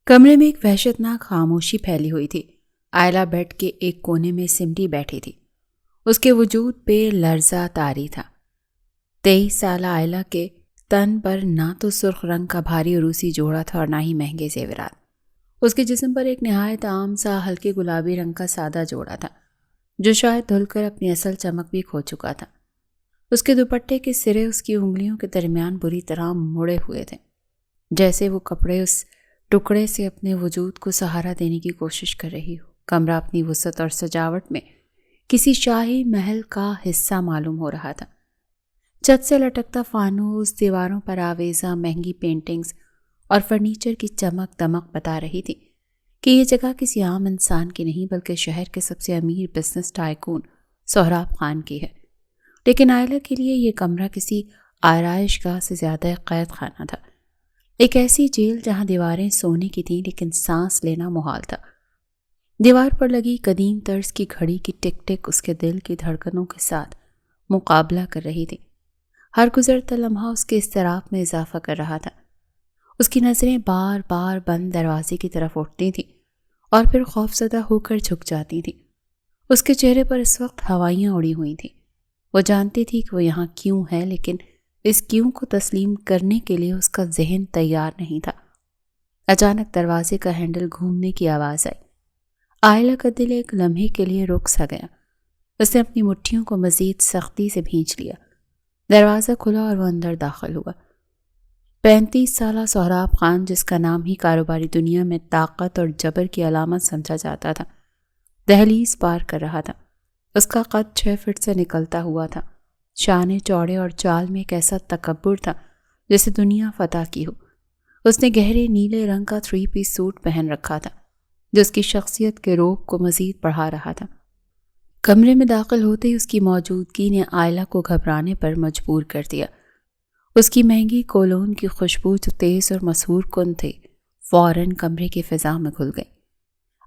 کمرے میں ایک وحشتناک خاموشی پھیلی ہوئی تھی۔ آئلہ بیڈ کے ایک کونے میں سمٹی بیٹھی تھی۔ اس کے وجود پہ لرزہ طاری تھا۔ 23 سالہ آئلہ کے تن پر نہ تو سرخ رنگ کا بھاری عروسی جوڑا تھا اور نہ ہی مہنگے زیورات۔ اس کے جسم پر ایک نہایت عام سا ہلکے گلابی رنگ کا سادہ جوڑا تھا جو شاید دھل کر اپنی اصل چمک بھی کھو چکا تھا۔ اس کے دوپٹے کے سرے اس کی انگلیوں کے درمیان بری طرح مڑے ہوئے تھے، جیسے وہ کپڑے اس ٹکڑے سے اپنے وجود کو سہارا دینے کی کوشش کر رہی ہو۔ کمرہ اپنی وسعت اور سجاوٹ میں کسی شاہی محل کا حصہ معلوم ہو رہا تھا۔ چھت سے لٹکتا فانوس، دیواروں پر آویزاں مہنگی پینٹنگز اور فرنیچر کی چمک دمک بتا رہی تھی کہ یہ جگہ کسی عام انسان کی نہیں بلکہ شہر کے سب سے امیر بزنس ٹائکون سہراب خان کی ہے۔ لیکن آئلہ کے لیے یہ کمرہ کسی آرائش گاہ سے زیادہ قید خانہ تھا، ایک ایسی جیل جہاں دیواریں سونے کی تھیں لیکن سانس لینا محال تھا۔ دیوار پر لگی قدیم طرز کی گھڑی کی ٹک ٹک اس کے دل کی دھڑکنوں کے ساتھ مقابلہ کر رہی تھی۔ ہر گزرتا لمحہ اس کے اضطراب میں اضافہ کر رہا تھا۔ اس کی نظریں بار بار بند دروازے کی طرف اٹھتی تھیں اور پھر خوفزدہ ہو کر جھک جاتی تھیں۔ اس کے چہرے پر اس وقت ہوائیاں اڑی ہوئی تھیں۔ وہ جانتی تھی کہ وہ یہاں کیوں ہے، لیکن اس کیوں کو تسلیم کرنے کے لیے اس کا ذہن تیار نہیں تھا۔ اچانک دروازے کا ہینڈل گھومنے کی آواز آئی۔ آئلہ کا دل ایک لمحے کے لیے رک سا گیا۔ اس نے اپنی مٹھیوں کو مزید سختی سے بھینچ لیا۔ دروازہ کھلا اور وہ اندر داخل ہوا۔ 35 سالہ سہراب خان، جس کا نام ہی کاروباری دنیا میں طاقت اور جبر کی علامت سمجھا جاتا تھا، دہلیز پار کر رہا تھا۔ اس کا قد 6 فٹ سے نکلتا ہوا تھا۔ شانے چوڑے اور چال میں ایک ایسا تکبر تھا جیسے دنیا فتح کی ہو۔ اس نے گہرے نیلے رنگ کا 3 پیس سوٹ پہن رکھا تھا جو اس کی شخصیت کے روب کو مزید بڑھا رہا تھا۔ کمرے میں داخل ہوتے ہی اس کی موجودگی نے آئلہ کو گھبرانے پر مجبور کر دیا۔ اس کی مہنگی کولون کی خوشبو جو تیز اور مسحور کن تھی فوراً کمرے کی فضا میں گھل گئی۔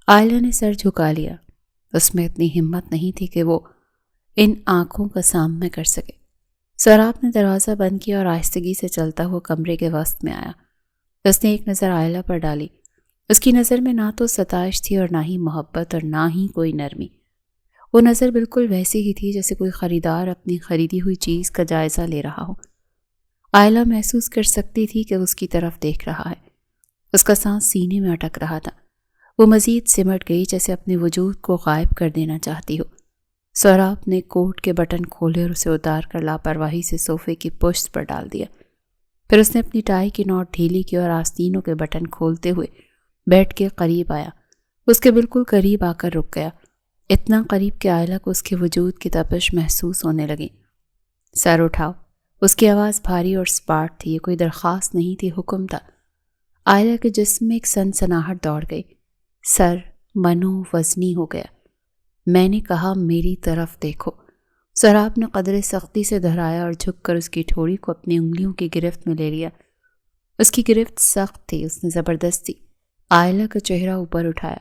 آئلہ نے سر جھکا لیا۔ اس میں اتنی ہمت نہیں تھی کہ وہ ان آنکھوں کا سامنا کر سکے۔ سہراب نے دروازہ بند کیا اور آہستگی سے چلتا ہوا کمرے کے وسط میں آیا۔ اس نے ایک نظر آئلہ پر ڈالی۔ اس کی نظر میں نہ تو ستائش تھی اور نہ ہی محبت اور نہ ہی کوئی نرمی۔ وہ نظر بالکل ویسی ہی تھی جیسے کوئی خریدار اپنی خریدی ہوئی چیز کا جائزہ لے رہا ہو۔ آئلہ محسوس کر سکتی تھی کہ اس کی طرف دیکھ رہا ہے۔ اس کا سانس سینے میں اٹک رہا تھا۔ وہ مزید سمٹ گئی جیسے اپنے وجود کو غائب کر دینا چاہتی ہو۔ سہراب نے کوٹ کے بٹن کھولے اور اسے اتار کر لاپرواہی سے صوفے کی پشت پر ڈال دیا۔ پھر اس نے اپنی ٹائی کی نوٹ ڈھیلی کی اور آستینوں کے بٹن کھولتے ہوئے بیڈ کے قریب آیا۔ اس کے بالکل قریب آ کر رک گیا، اتنا قریب کہ آئلہ کو اس کے وجود کی تپش محسوس ہونے لگی۔ سر اٹھاؤ۔ اس کی آواز بھاری اور سپاٹ تھی۔ یہ کوئی درخواست نہیں تھی، حکم تھا۔ آئلہ کے جسم میں ایک سنسناہٹ دوڑ گئی۔ سر منو وزنی ہو گیا۔ میں نے کہا میری طرف دیکھو۔ سہراب نے قدرے سختی سے دہرایا اور جھک کر اس کی ٹھوڑی کو اپنی انگلیوں کی گرفت میں لے لیا۔ اس کی گرفت سخت تھی۔ اس نے زبردستی آئلہ کا چہرہ اوپر اٹھایا۔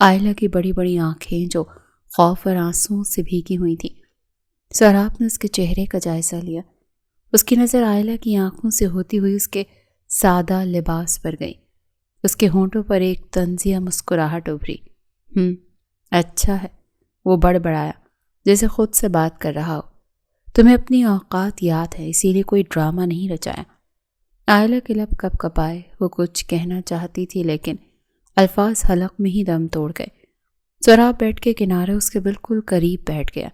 آئلہ کی بڑی بڑی آنکھیں جو خوف اور آنسوؤں سے بھیگی ہوئی تھیں۔ سہراب نے اس کے چہرے کا جائزہ لیا۔ اس کی نظر آئلہ کی آنکھوں سے ہوتی ہوئی اس کے سادہ لباس پر گئی۔ اس کے ہونٹوں پر ایک طنزیہ مسکراہٹ ابھری۔ اچھا ہے، وہ بڑبڑایا جیسے خود سے بات کر رہا ہو۔ تمہیں اپنی اوقات یاد ہے، اسی لیے کوئی ڈرامہ نہیں رچایا۔ آئلہ کے لب کپ کپائے۔ وہ کچھ کہنا چاہتی تھی لیکن الفاظ حلق میں ہی دم توڑ گئے۔ سہراب بیڈ کے کنارے اس کے بالکل قریب بیٹھ گیا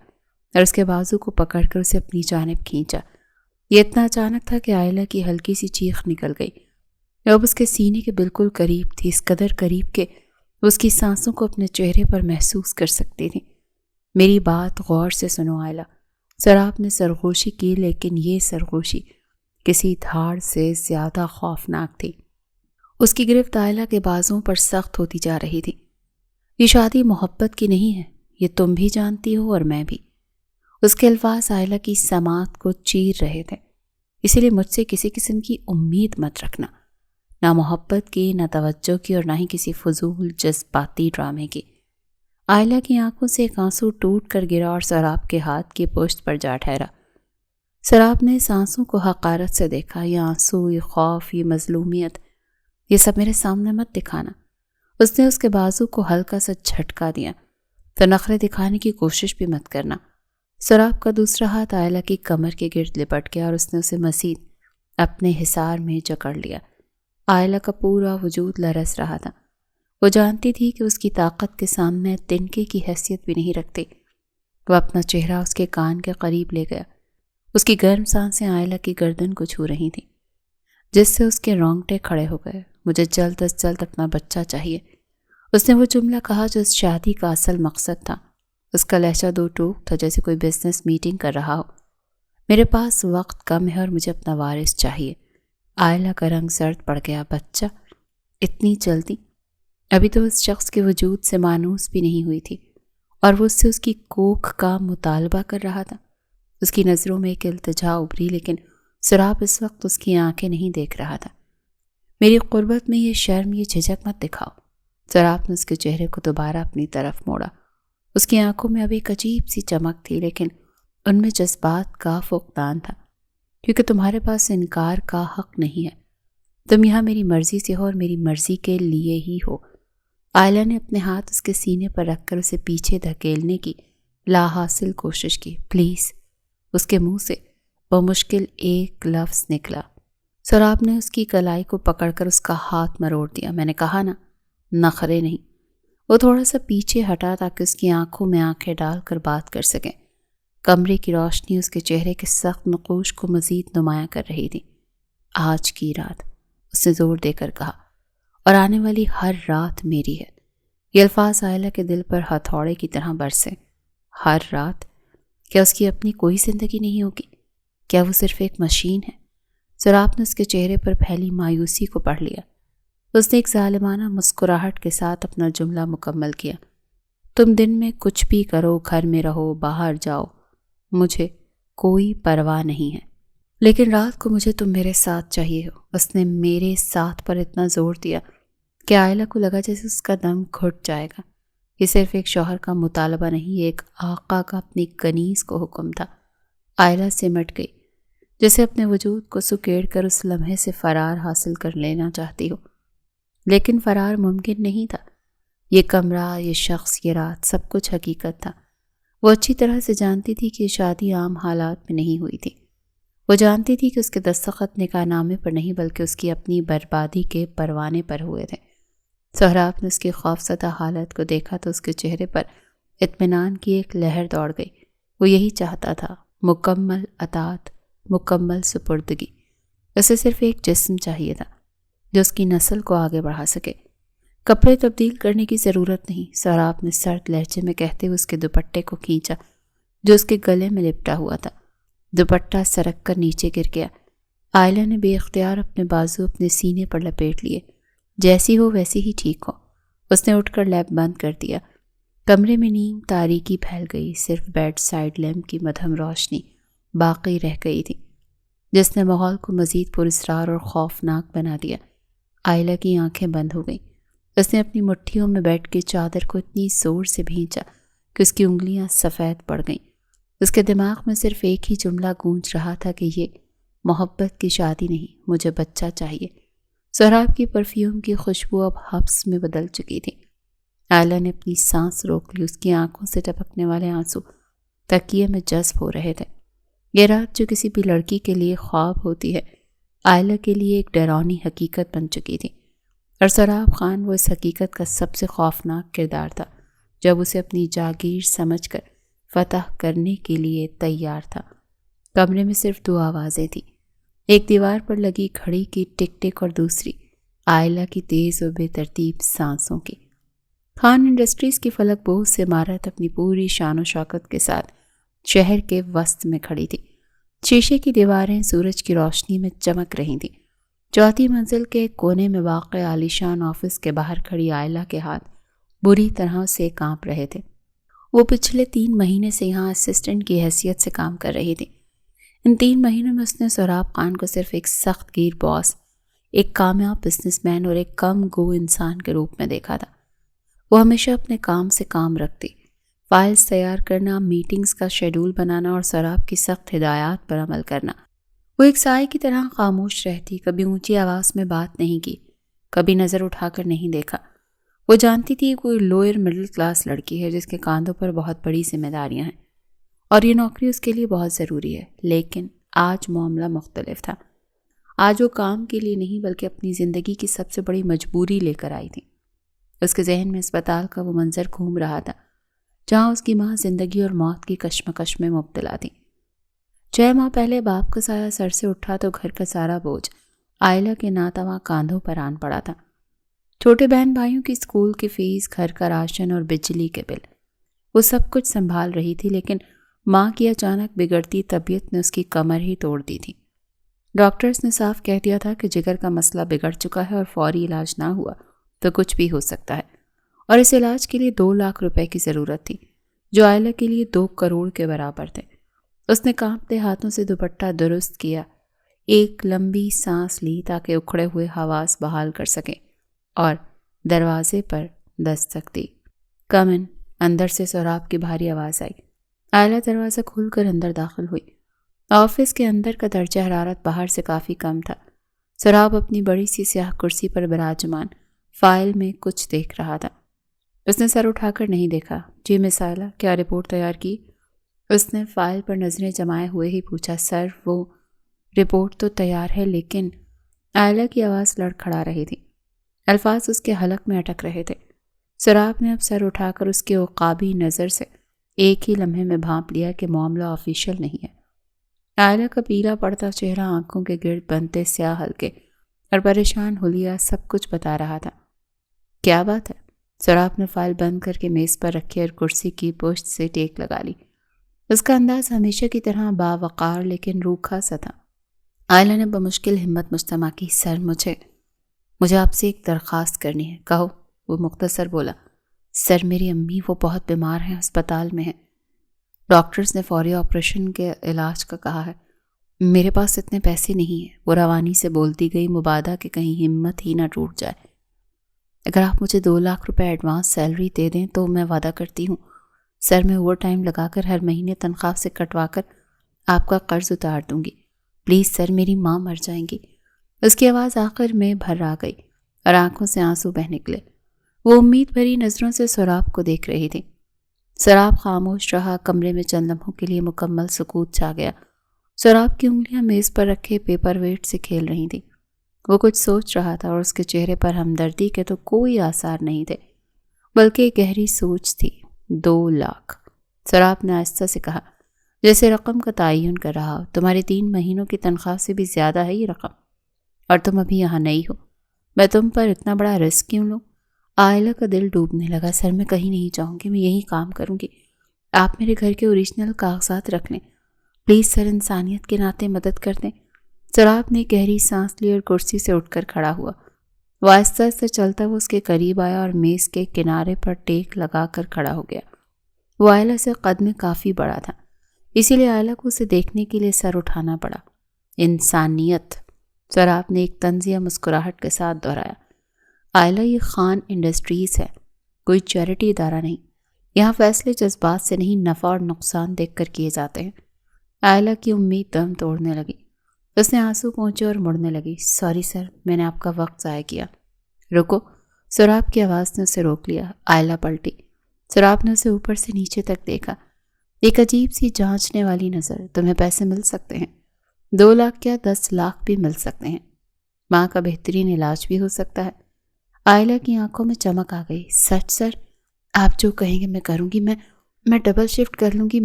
اور اس کے بازو کو پکڑ کر اسے اپنی جانب کھینچا۔ یہ اتنا اچانک تھا کہ آئلہ کی ہلکی سی چیخ نکل گئی۔ اب اس کے سینے کے بالکل قریب تھی، اس قدر قریب کہ اس کی سانسوں کو اپنے چہرے پر محسوس کر سکتی تھی۔ میری بات غور سے سنو آئلہ۔ سہراب نے سرگوشی کی، لیکن یہ سرگوشی کسی دھاڑ سے زیادہ خوفناک تھی۔ اس کی گرفت آئلہ کے بازوں پر سخت ہوتی جا رہی تھی۔ یہ شادی محبت کی نہیں ہے، یہ تم بھی جانتی ہو اور میں بھی۔ اس کے الفاظ آئلہ کی سماعت کو چیر رہے تھے۔ اسی لیے مجھ سے کسی قسم کی امید مت رکھنا، نہ محبت کی، نہ توجہ کی اور نہ ہی کسی فضول جذباتی ڈرامے کی۔ آئلہ کی آنکھوں سے ایک آنسو ٹوٹ کر گرا اور سہراب کے ہاتھ کی پشت پر جا ٹھہرا۔ سہراب نے اس آنسو کو حقارت سے دیکھا۔ یہ آنسو، یہ خوف، یہ مظلومیت یہ سب میرے سامنے مت دکھانا۔ اس نے اس کے بازو کو ہلکا سا جھٹکا دیا۔ تو نخرے دکھانے کی کوشش بھی مت کرنا۔ سراب کا دوسرا ہاتھ عائلہ کی کمر کے گرد لپٹ گیا اور اس نے اسے مزید اپنے حصار میں جکڑ لیا۔ عائلہ کا پورا وجود لرز رہا تھا۔ وہ جانتی تھی کہ اس کی طاقت کے سامنے تنکے کی حیثیت بھی نہیں رکھتی۔ وہ اپنا چہرہ اس کے کان کے قریب لے گیا۔ اس کی گرم سانسیں عائلہ کی گردن کو چھو رہی تھیں، جس سے اس کے رونگٹے کھڑے ہو گئے۔ مجھے جلد از جلد اپنا بچہ چاہیے۔ اس نے وہ جملہ کہا جو اس شادی کا اصل مقصد تھا۔ اس کا لہجہ دو ٹوک تھا، جیسے کوئی بزنس میٹنگ کر رہا ہو۔ میرے پاس وقت کم ہے اور مجھے اپنا وارث چاہیے۔ عائلہ کا رنگ زرد پڑ گیا۔ بچہ؟ اتنی جلدی؟ ابھی تو اس شخص کے وجود سے مانوس بھی نہیں ہوئی تھی اور وہ اس سے اس کی کوکھ کا مطالبہ کر رہا تھا۔ اس کی نظروں میں ایک التجا ابھری، لیکن سراب اس وقت اس کی آنکھیں نہیں دیکھ رہا تھا۔ میری قربت میں یہ شرم، یہ جھجک مت دکھاؤ۔ سراب نے اس کے چہرے کو دوبارہ اپنی طرف موڑا۔ اس کی آنکھوں میں اب ایک عجیب سی چمک تھی، لیکن ان میں جذبات کا فقدان تھا۔ کیونکہ تمہارے پاس انکار کا حق نہیں ہے۔ تم یہاں میری مرضی سے ہو اور میری مرضی کے لیے ہی ہو۔ عائلہ نے اپنے ہاتھ اس کے سینے پر رکھ کر اسے پیچھے دھکیلنے کی لا حاصل کوشش کی۔ پلیز۔ اس کے منہ سے بمشکل ایک لفظ نکلا۔ سراب نے اس کی کلائی کو پکڑ کر اس کا ہاتھ مروڑ دیا۔ میں نے کہا نا، نخرے نہیں۔ وہ تھوڑا سا پیچھے ہٹا تاکہ اس کی آنکھوں میں آنکھیں ڈال کر بات کر سکیں۔ کمرے کی روشنی اس کے چہرے کے سخت نقوش کو مزید نمایاں کر رہی تھی۔ آج کی رات، اس نے زور دے کر کہا، اور آنے والی ہر رات میری ہے۔ یہ الفاظ عائلہ کے دل پر ہتھوڑے کی طرح برسے۔ ہر رات؟ کیا اس کی اپنی کوئی زندگی نہیں ہوگی؟ کیا وہ صرف ایک مشین ہے؟ سراب نے اس کے چہرے پر پھیلی مایوسی کو پڑھ لیا۔ اس نے ایک ظالمانہ مسکراہٹ کے ساتھ اپنا جملہ مکمل کیا۔ تم دن میں کچھ بھی کرو، گھر میں رہو، باہر جاؤ، مجھے کوئی پرواہ نہیں ہے، لیکن رات کو مجھے تم میرے ساتھ چاہیے ہو۔ اس نے میرے ساتھ پر اتنا زور دیا کہ عائلہ کو لگا جیسے اس کا دم گھٹ جائے گا۔ یہ صرف ایک شوہر کا مطالبہ نہیں، یہ ایک آقا کا اپنی کنیز کو حکم تھا۔ عائلہ سمٹ گئی، جیسے اپنے وجود کو سکیڑ کر اس لمحے سے فرار حاصل کر لینا چاہتی ہو، لیکن فرار ممکن نہیں تھا۔ یہ کمرہ، یہ شخص، یہ رات، سب کچھ حقیقت تھا۔ وہ اچھی طرح سے جانتی تھی کہ یہ شادی عام حالات میں نہیں ہوئی تھی۔ وہ جانتی تھی کہ اس کے دستخط نکاح نامے پر نہیں بلکہ اس کی اپنی بربادی کے پروانے پر ہوئے تھے۔ سہراب نے اس کی خوفزدہ حالت کو دیکھا تو اس کے چہرے پر اطمینان کی ایک لہر دوڑ گئی۔ وہ یہی چاہتا تھا، مکمل اطاعت، مکمل سپردگی۔ اسے صرف ایک جسم چاہیے تھا جو اس کی نسل کو آگے بڑھا سکے۔ کپڑے تبدیل کرنے کی ضرورت نہیں، سہراب نے سرد لہجے میں کہتے ہوئے اس کے دوپٹے کو کھینچا جو اس کے گلے میں لپٹا ہوا تھا۔ دوپٹہ سرک کر نیچے گر گیا۔ عائلہ نے بے اختیار اپنے بازو اپنے سینے پر لپیٹ لیے۔ جیسی ہو ویسی ہی ٹھیک ہو۔ اس نے اٹھ کر لیمپ بند کر دیا۔ کمرے میں نیم تاریکی پھیل گئی، صرف بیڈ سائڈ لیمپ کی مدھم روشنی باقی رہ گئی تھی، جس نے ماحول کو مزید پراسرار اور خوفناک بنا دیا۔ عائلہ کی آنکھیں بند ہو گئیں۔ اس نے اپنی مٹھیوں میں بیٹھ کے چادر کو اتنی زور سے بھینچا کہ اس کی انگلیاں سفید پڑ گئیں۔ اس کے دماغ میں صرف ایک ہی جملہ گونج رہا تھا کہ یہ محبت کی شادی نہیں، مجھے بچہ چاہیے۔ سہراب کی پرفیوم کی خوشبو اب حبس میں بدل چکی تھی۔ عائلہ نے اپنی سانس روک لی۔ اس کی آنکھوں سے ٹپکنے والے آنسو تکیے میں جذب ہو رہے تھے۔ یہ رات جو کسی بھی لڑکی کے لیے خواب ہوتی ہے، عائلہ کے لیے ایک ڈراؤنی حقیقت بن چکی تھی، اور سراب خان وہ اس حقیقت کا سب سے خوفناک کردار تھا جب اسے اپنی جاگیر سمجھ کر فتح کرنے کے لیے تیار تھا۔ کمرے میں صرف دو آوازیں تھیں، ایک دیوار پر لگی گھڑی کی ٹک ٹک اور دوسری عائلہ کی تیز و بے ترتیب سانسوں کی۔ خان انڈسٹریز کی فلک بوز سے عمارت اپنی پوری شان و شوکت کے ساتھ شہر کے وسط میں کھڑی تھی۔ شیشے کی دیواریں سورج کی روشنی میں چمک رہی تھیں۔ چوتھی منزل کے کونے میں واقع عالیشان آفس کے باہر کھڑی عائلہ کے ہاتھ بری طرح سے کانپ رہے تھے۔ وہ پچھلے 3 مہینے سے یہاں اسسٹنٹ کی حیثیت سے کام کر رہی تھی۔ ان 3 مہینوں میں اس نے سہراب خان کو صرف ایک سخت گیر باس، ایک کامیاب بزنس مین اور ایک کم گو انسان کے روپ میں دیکھا تھا۔ وہ ہمیشہ اپنے کام سے کام رکھتی، فائلز تیار کرنا، میٹنگز کا شیڈول بنانا اور سہراب کی سخت ہدایات پر عمل کرنا۔ وہ ایک سائے کی طرح خاموش رہتی، کبھی اونچی آواز میں بات نہیں کی، کبھی نظر اٹھا کر نہیں دیکھا۔ وہ جانتی تھی کوئی لوئر مڈل کلاس لڑکی ہے جس کے کاندھوں پر بہت بڑی ذمہ داریاں ہیں اور یہ نوکری اس کے لیے بہت ضروری ہے، لیکن آج معاملہ مختلف تھا۔ آج وہ کام کے لیے نہیں بلکہ اپنی زندگی کی سب سے بڑی مجبوری لے کر آئی تھی۔ اس کے ذہن میں اسپتال کا وہ منظر گھوم رہا تھا جہاں اس کی ماں زندگی اور موت کی کشمکش میں مبتلا تھی۔ 6 ماہ پہلے باپ کا سایہ سر سے اٹھا تو گھر کا سارا بوجھ عائلہ کے ناتواں کاندھوں پر آن پڑا تھا۔ چھوٹے بہن بھائیوں کی اسکول کی فیس، گھر کا راشن اور بجلی کے بل، وہ سب کچھ سنبھال رہی تھی، لیکن ماں کی اچانک بگڑتی طبیعت نے اس کی کمر ہی توڑ دی تھی۔ ڈاکٹرز نے صاف کہہ دیا تھا کہ جگر کا مسئلہ بگڑ چکا ہے اور فوری علاج نہ ہوا تو کچھ بھی ہو سکتا ہے، اور اس علاج کے لیے 2 لاکھ روپے کی ضرورت تھی جو عائلہ کے لیے 2 کروڑ کے برابر تھے۔ اس نے کانپتے ہاتھوں سے دوپٹہ درست کیا، ایک لمبی سانس لی تاکہ اکھڑے ہوئے حواس بحال کر سکے اور دروازے پر دستک دی۔ کم ان، اندر سے سوراب کی بھاری آواز آئی۔ عائلہ دروازہ کھول کر اندر داخل ہوئی۔ آفس کے اندر کا درجہ حرارت باہر سے کافی کم تھا۔ سوراب اپنی بڑی سی سیاہ کرسی پر براجمان فائل میں کچھ دیکھ رہا تھا۔ اس نے سر اٹھا کر نہیں دیکھا۔ جی مس عائلہ، کیا رپورٹ تیار کی؟ اس نے فائل پر نظریں جمائے ہوئے ہی پوچھا۔ سر، وہ رپورٹ تو تیار ہے، لیکن عائلہ کی آواز لڑکھڑا رہی تھی، الفاظ اس کے حلق میں اٹک رہے تھے۔ سوراب نے اب سر اٹھا کر اس کے عقابی نظر سے ایک ہی لمحے میں بھانپ لیا کہ معاملہ آفیشیل نہیں ہے۔ عائلہ کا پیلا پڑتا چہرہ، آنکھوں کے گرد بنتے سیاہ حلقے اور پریشان حلیہ سب کچھ بتا رہا تھا۔ کیا بات ہے؟ سوراب نے فائل بند کر کے میز پر رکھی اور کرسی کی پشت سے ٹیک لگا لی۔ اس کا انداز ہمیشہ کی طرح باوقار لیکن روکھا سا تھا۔ عائلہ نے بمشکل ہمت مجتمع کی۔ سر، مجھے آپ سے ایک درخواست کرنی ہے۔ کہو، وہ مختصر بولا۔ سر، میری امی وہ بہت بیمار ہیں، اسپتال میں ہیں۔ ڈاکٹرز نے فوری آپریشن کے علاج کا کہا ہے۔ میرے پاس اتنے پیسے نہیں ہیں، وہ روانی سے بولتی گئی، مبادا کہ کہیں ہمت ہی نہ ٹوٹ جائے۔ اگر آپ مجھے 2 لاکھ روپے ایڈوانس سیلری دے دیں تو میں وعدہ کرتی ہوں، سر، میں اوور ٹائم لگا کر ہر مہینے تنخواہ سے کٹوا کر آپ کا قرض اتار دوں گی۔ پلیز سر، میری ماں مر جائیں گی۔ اس کی آواز آخر میں بھر آ گئی اور آنکھوں سے آنسو بہہ نکلے۔ وہ امید بھری نظروں سے سوراب کو دیکھ رہی تھی۔ سوراب خاموش رہا۔ کمرے میں چند لمحوں کے لیے مکمل سکوت چھا گیا۔ سوراب کی انگلیاں میز پر رکھے پیپر ویٹ سے کھیل رہی تھیں۔ وہ کچھ سوچ رہا تھا اور اس کے چہرے پر ہمدردی کے تو کوئی آثار نہیں تھے، بلکہ ایک گہری سوچ تھی۔ 2 لاکھ، سوراب نے آہستہ سے کہا، جیسے رقم کا تعین کر رہا ہو۔ تمہاری 3 مہینوں کی تنخواہ سے بھی زیادہ ہے یہ رقم، اور تم ابھی یہاں نہیں ہو۔ میں تم پر اتنا بڑا رسک کیوں لوں؟ عائلہ کا دل ڈوبنے لگا۔ سر، میں کہیں نہیں جاؤں گی، میں یہی کام کروں گی۔ آپ میرے گھر کے اوریجنل کاغذات رکھ لیں پلیز سر، انسانیت کے ناطے مدد کر دیں۔ سوراب نے گہری سانس لی اور کرسی سے اٹھ کر کھڑا ہوا۔ وہ آہستہ آہستہ چلتا وہ اس کے قریب آیا اور میز کے کنارے پر ٹیک لگا کر کھڑا ہو گیا۔ وہ عائلہ سے قد میں کافی بڑا تھا، اسی لیے عائلہ کو اسے دیکھنے کے لیے سر اٹھانا پڑا۔ انسانیت، سوراب نے ایک طنزیہ مسکراہٹ کے ساتھ دہرایا۔ عائلہ، یہ خان انڈسٹریز ہے، کوئی چیریٹی ادارہ نہیں۔ یہاں فیصلے جذبات سے نہیں، نفع اور نقصان دیکھ کر کیے جاتے ہیں۔ عائلہ کی امید دم توڑنے لگی۔ اس نے آنسو پہنچے اور مڑنے لگی۔ سوری سر، میں نے آپ کا وقت ضائع کیا۔ رکو، سوراب کی آواز نے اسے روک لیا۔ عائلہ پلٹی۔ سوراب نے اسے اوپر سے نیچے تک دیکھا، ایک عجیب سی جانچنے والی نظر۔ تمہیں پیسے مل سکتے ہیں، 2 لاکھ کیا 10 لاکھ بھی مل سکتے ہیں۔ ماں کا بہترین علاج بھی ہو سکتا ہے۔ عائلہ کی آنکھوں میں چمک آ گئی۔ سچ سر، آپ جو کہیں گے میں کروں گی، میں ڈبل شفٹ کر لوں گی،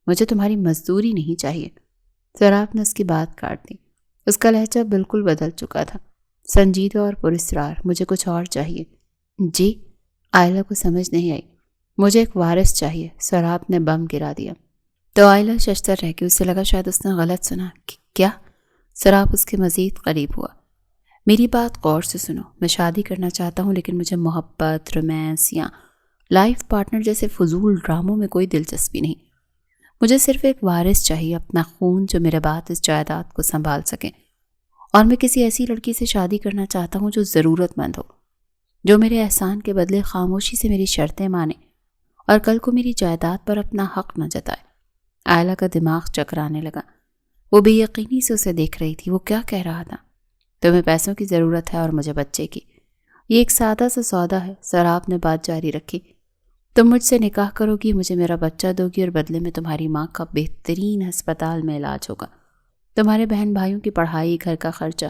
مجھے تمہاری مزدوری نہیں چاہیے۔ سوراب نے اس کی بات کاٹ دی۔ اس کا لہجہ بالکل بدل چکا تھا، سنجیدہ اور پراسرار۔ مجھے کچھ اور چاہیے۔ جی؟ عائلہ کو سمجھ نہیں آئی۔ مجھے ایک وارث چاہیے۔ سوراب نے بم گرا دیا تو عائلہ ششدر رہ گئی۔ اسے لگا شاید اس نے غلط سنا۔ کیا؟ سوراب اس کے مزید قریب ہوا۔ میری بات غور سے سنو، میں شادی کرنا چاہتا ہوں، لیکن مجھے محبت، رومانس یا لائف پارٹنر جیسے فضول ڈراموں میں کوئی دلچسپی نہیں۔ مجھے صرف ایک وارث چاہیے، اپنا خون، جو میرے بعد اس جائیداد کو سنبھال سکے۔ اور میں کسی ایسی لڑکی سے شادی کرنا چاہتا ہوں جو ضرورت مند ہو، جو میرے احسان کے بدلے خاموشی سے میری شرطیں مانے اور کل کو میری جائیداد پر اپنا حق نہ جتائے۔ عائلہ کا دماغ چکرانے لگا۔ وہ بے یقینی سے اسے دیکھ رہی تھی۔ وہ کیا کہہ رہا تھا؟ تمہیں پیسوں کی ضرورت ہے اور مجھے بچے کی۔ یہ ایک سادہ سا سودا ہے۔ سراب نے بات جاری رکھی۔ تم مجھ سے نکاح کرو گی، مجھے میرا بچہ دو گی اور بدلے میں تمہاری ماں کا بہترین ہسپتال میں علاج ہوگا۔ تمہارے بہن بھائیوں کی پڑھائی، گھر کا خرچہ،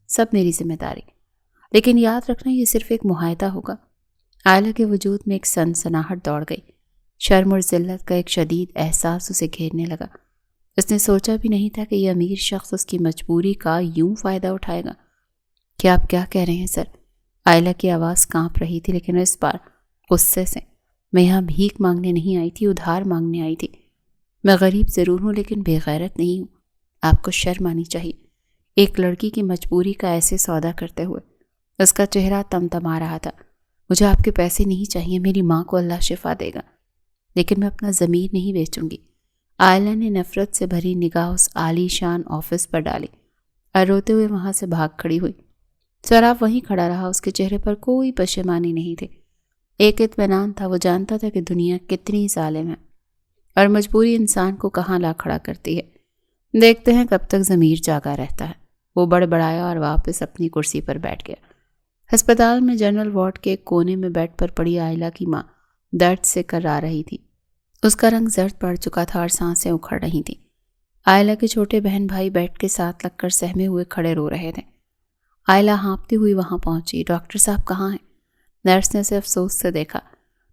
سب میری ذمہ داری۔ لیکن یاد رکھنا یہ صرف ایک معاہدہ ہوگا۔ عائلہ کے وجود میں ایک سنسناہٹ دوڑ گئی۔ شرم اور ذلت کا ایک شدید احساس اسے گھیرنے لگا۔ اس نے سوچا بھی نہیں تھا کہ یہ امیر شخص اس کی مجبوری کا یوں فائدہ اٹھائے گا۔ کیا آپ کیا کہہ رہے ہیں سر؟ عائلہ کی آواز کانپ رہی تھی، لیکن اس بار غصے سے۔ میں یہاں بھیک مانگنے نہیں آئی تھی، ادھار مانگنے آئی تھی۔ میں غریب ضرور ہوں لیکن بے غیرت نہیں ہوں۔ آپ کو شرم آنی چاہیے، ایک لڑکی کی مجبوری کا ایسے سودا کرتے ہوئے۔ اس کا چہرہ تمتما رہا تھا۔ مجھے آپ کے پیسے نہیں چاہیے، میری ماں کو اللہ شفا دے گا، لیکن میں اپنا ضمیر نہیں بیچوں گی۔ عائلہ نے نفرت سے بھری نگاہ اس عالی شان آفس پر ڈالی اور روتے ہوئے وہاں سے بھاگ کھڑی ہوئی۔ سراب وہیں کھڑا رہا، اس کے چہرے پر کوئی پشیمانی نہیں تھی، ایک اطمینان تھا۔ وہ جانتا تھا کہ دنیا کتنی ظالم ہے اور مجبوری انسان کو کہاں لا کھڑا کرتی ہے۔ دیکھتے ہیں کب تک ضمیر جاگا رہتا ہے۔ وہ بڑبڑایا اور واپس اپنی کرسی پر بیٹھ گیا۔ ہسپتال میں جنرل وارڈ کے ایک کونے میں بیڈ پر پڑی عائلہ کی ماں درد سے کرا رہی تھی۔ اس کا رنگ زرد پڑ چکا تھا اور سانسیں اکھڑ رہی تھیں۔ عائلہ کے چھوٹے بہن بھائی بیڈ کے ساتھ لگ کر سہمے ہوئے کھڑے رو رہے تھے۔ عائلہ ہانپتی ہوئی وہاں پہنچی۔ ڈاکٹر صاحب کہاں ہیں؟ نرس نے اسے افسوس سے دیکھا۔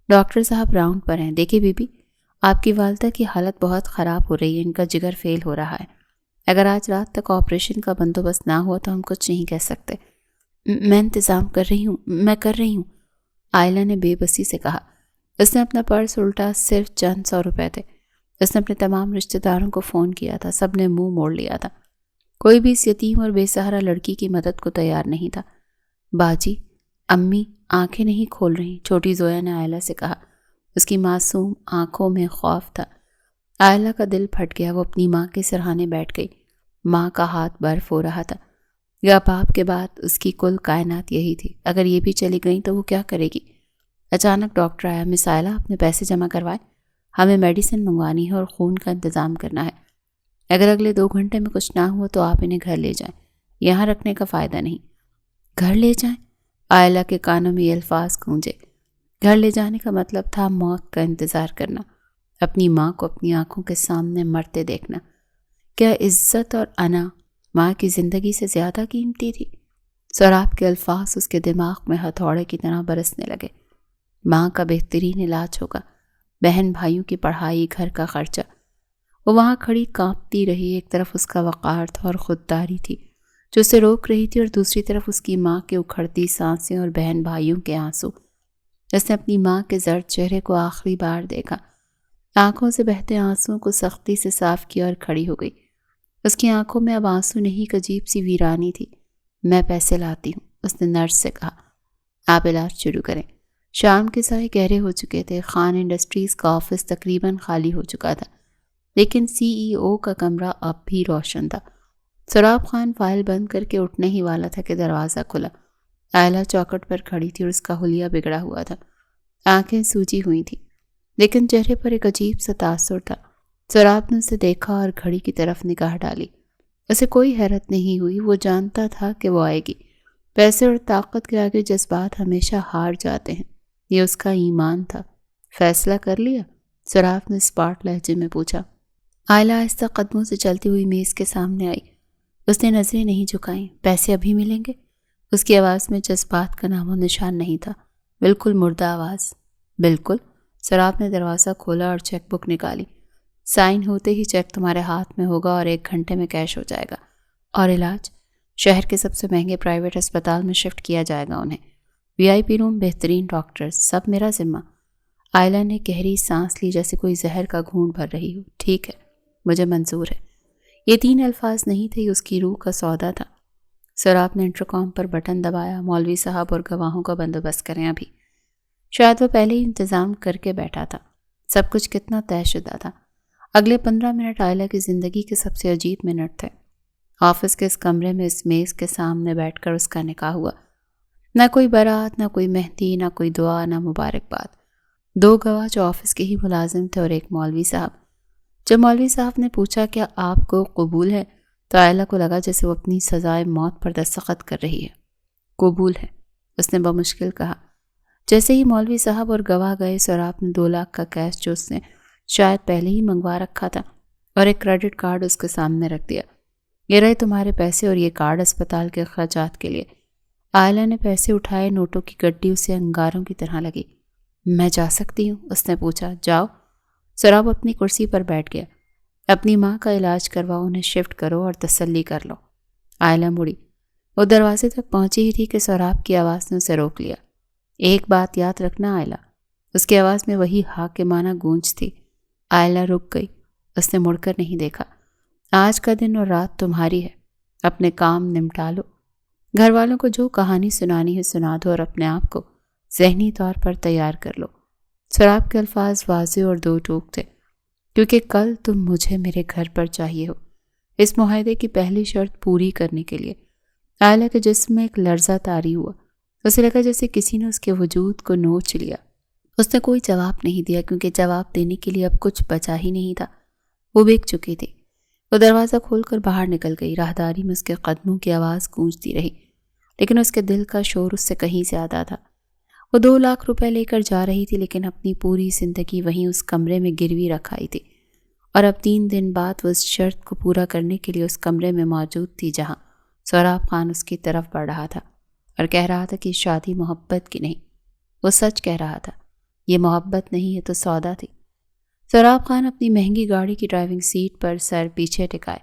ڈاکٹر صاحب راؤنڈ پر ہیں۔ دیکھیے بی بی، آپ کی والدہ کی حالت بہت خراب ہو رہی ہے، ان کا جگر فیل ہو رہا ہے۔ اگر آج رات تک آپریشن کا بندوبست نہ ہوا تو ہم کچھ نہیں کہہ سکتے۔ میں انتظام کر رہی ہوں، عائلہ نے بے بسی سے کہا۔ اس نے اپنا پرس الٹا، صرف چند 100 روپے تھے۔ اس نے اپنے تمام رشتہ داروں کو فون کیا تھا، سب نے منہ موڑ لیا تھا۔ کوئی بھی اس یتیم اور بے سہارا لڑکی کی مدد کو تیار نہیں تھا۔ باجی، امی آنکھیں نہیں کھول رہی، چھوٹی زویا نے عائلہ سے کہا۔ اس کی معصوم آنکھوں میں خوف تھا۔ عائلہ کا دل پھٹ گیا۔ وہ اپنی ماں کے سرہانے بیٹھ گئی۔ ماں کا ہاتھ برف ہو رہا تھا۔ یا باپ کے بعد اس کی کل کائنات یہی تھی۔ اگر یہ بھی چلی گئیں تو وہ کیا کرے گی؟ اچانک ڈاکٹر آیا۔ مس عائلہ، اپنے پیسے جمع کروائے، ہمیں میڈیسن منگوانی ہے اور خون کا انتظام کرنا ہے۔ اگر اگلے 2 گھنٹے میں کچھ نہ ہوا تو آپ انہیں گھر لے جائیں، یہاں رکھنے کا فائدہ نہیں۔ گھر لے جائیں؟ عائلہ کے کانوں میں یہ الفاظ گونجے۔ گھر لے جانے کا مطلب تھا موت کا انتظار کرنا، اپنی ماں کو اپنی آنکھوں کے سامنے مرتے دیکھنا۔ کیا عزت اور انا ماں کی زندگی سے زیادہ قیمتی تھی؟ سراب کے الفاظ اس کے دماغ میں ہتھوڑے کی طرح برسنے لگے۔ ماں کا بہترین علاج ہوگا، بہن بھائیوں کی پڑھائی، گھر کا خرچہ۔ وہ وہاں کھڑی کانپتی رہی۔ ایک طرف اس کا وقار تھا اور خودداری تھی جو اسے روک رہی تھی، اور دوسری طرف اس کی ماں کے اکھڑتی سانسیں اور بہن بھائیوں کے آنسو۔ اس نے اپنی ماں کے زرد چہرے کو آخری بار دیکھا، آنکھوں سے بہتے آنسوؤں کو سختی سے صاف کیا اور کھڑی ہو گئی۔ اس کی آنکھوں میں اب آنسو نہیں، ایک عجیب سی ویرانی تھی۔ میں پیسے لاتی ہوں، اس نے نرس سے کہا۔ آپ علاج شروع کریں۔ شام کے سائے گہرے ہو چکے تھے۔ خان انڈسٹریز کا آفس تقریباً خالی ہو چکا تھا، لیکن CEO کا کمرہ اب بھی روشن تھا۔ سراب خان فائل بند کر کے اٹھنے ہی والا تھا کہ دروازہ کھلا۔ عائلہ چوکھٹ پر کھڑی تھی اور اس کا حلیہ بگڑا ہوا تھا، آنکھیں سوجی ہوئی تھیں، لیکن چہرے پر ایک عجیب سا تاثر تھا۔ سراب نے اسے دیکھا اور گھڑی کی طرف نگاہ ڈالی۔ اسے کوئی حیرت نہیں ہوئی، وہ جانتا تھا کہ وہ آئے گی۔ پیسے اور طاقت کے آگے جذبات ہمیشہ ہار جاتے ہیں، یہ اس کا ایمان تھا۔ فیصلہ کر لیا؟ سراب نے اسپاٹ لہجے میں پوچھا۔ عائلہ آہستہ قدموں سے چلتی ہوئی میز کے سامنے آئی۔ اس نے نظریں نہیں جھکائیں۔ پیسے ابھی ملیں گے؟ اس کی آواز میں جذبات کا نام و نشان نہیں تھا، بالکل مردہ آواز۔ بالکل۔ سراب نے دروازہ کھولا اور چیک بک نکالی۔ سائن ہوتے ہی چیک تمہارے ہاتھ میں ہوگا اور 1 گھنٹے میں کیش ہو جائے گا۔ اور علاج؟ شہر کے سب سے مہنگے پرائیویٹ اسپتال میں شفٹ کیا جائے گا انہیں۔ VIP روم، بہترین ڈاکٹر، سب میرا ذمہ۔ عائلہ نے گہری سانس لی جیسے کوئی زہر کا گھونٹ بھر رہی ہو۔ ٹھیک ہے، مجھے منظور ہے۔ یہ 3 الفاظ نہیں تھے، یہ اس کی روح کا سودا تھا۔ سراب نے انٹرکام پر بٹن دبایا۔ مولوی صاحب اور گواہوں کا بندوبست کریں ابھی۔ شاید وہ پہلے ہی انتظام کر کے بیٹھا تھا۔ سب کچھ کتنا طے شدہ تھا۔ اگلے 15 منٹ عائلہ کی زندگی کے سب سے عجیب منٹ تھے۔ آفس کے اس کمرے میں اس میز کے سامنے بیٹھ کر اس کا نکاح ہوا۔ نہ کوئی بارات، نہ کوئی مہندی، نہ کوئی دعا، نہ مبارکباد۔ 2 گواہ جو آفس کے ہی ملازم تھے اور ایک مولوی صاحب۔ جب مولوی صاحب نے پوچھا کیا آپ کو قبول ہے تو آئلہ کو لگا جیسے وہ اپنی سزائے موت پر دستخط کر رہی ہے۔ قبول ہے، اس نے بمشکل کہا۔ جیسے ہی مولوی صاحب اور گواہ گئے، سوراب نے 2 لاکھ کا کیش جو اس نے شاید پہلے ہی منگوا رکھا تھا اور ایک کریڈٹ کارڈ اس کے سامنے رکھ دیا۔ یہ رہے تمہارے پیسے اور یہ کارڈ اسپتال کے اخراجات کے لیے۔ آئلہ نے پیسے اٹھائے، نوٹوں کی گڈی اسے انگاروں کی طرح لگی۔ میں جا سکتی ہوں؟ اس نے پوچھا۔ جاؤ۔ سوراب اپنی کرسی پر بیٹھ گیا۔ اپنی ماں کا علاج کرواؤ، انہیں شفٹ کرو اور تسلی کر لو۔ آئلہ مڑی۔ وہ دروازے تک پہنچی ہی تھی کہ سوراب کی آواز نے اسے روک لیا۔ ایک بات یاد رکھنا آئلہ۔ اس کی آواز میں وہی حاکمانہ گونج تھی۔ آئلہ رک گئی۔ اس نے مڑ کر نہیں دیکھا۔ آج کا دن اور رات تمہاری ہے، اپنے کام نمٹا لو۔ گھر والوں کو جو کہانی سنانی ہے سنا دو اور اپنے آپ کو ذہنی طور پر تیار کر لو۔ سوراب کے الفاظ واضح اور 2 ٹوک تھے، کیونکہ کل تم مجھے میرے گھر پر چاہیے ہو۔ اس معاہدے کی پہلی شرط پوری کرنے کے لیے آئلہ کے جسم میں ایک لرزہ طاری ہوا۔ اسے لگا جیسے کسی نے اس کے وجود کو نوچ لیا۔ اس نے کوئی جواب نہیں دیا، کیونکہ جواب دینے کے لیے اب کچھ بچا ہی نہیں تھا۔ وہ بک چکی تھی۔ وہ دروازہ کھول کر باہر نکل گئی۔ راہداری میں اس کے قدموں کی آواز گونجتی رہی، لیکن اس کے دل کا شور اس سے کہیں زیادہ تھا۔ وہ 2 لاکھ روپے لے کر جا رہی تھی، لیکن اپنی پوری زندگی وہیں اس کمرے میں گروی رکھائی تھی، اور اب 3 دن بعد وہ اس شرط کو پورا کرنے کے لیے اس کمرے میں موجود تھی جہاں سوراب خان اس کی طرف بڑھ رہا تھا اور کہہ رہا تھا کہ شادی محبت کی نہیں۔ وہ سچ کہہ رہا تھا، یہ محبت نہیں ہے تو سودا تھی۔ سوراب خان اپنی مہنگی گاڑی کی ڈرائیونگ سیٹ پر سر پیچھے ٹکائے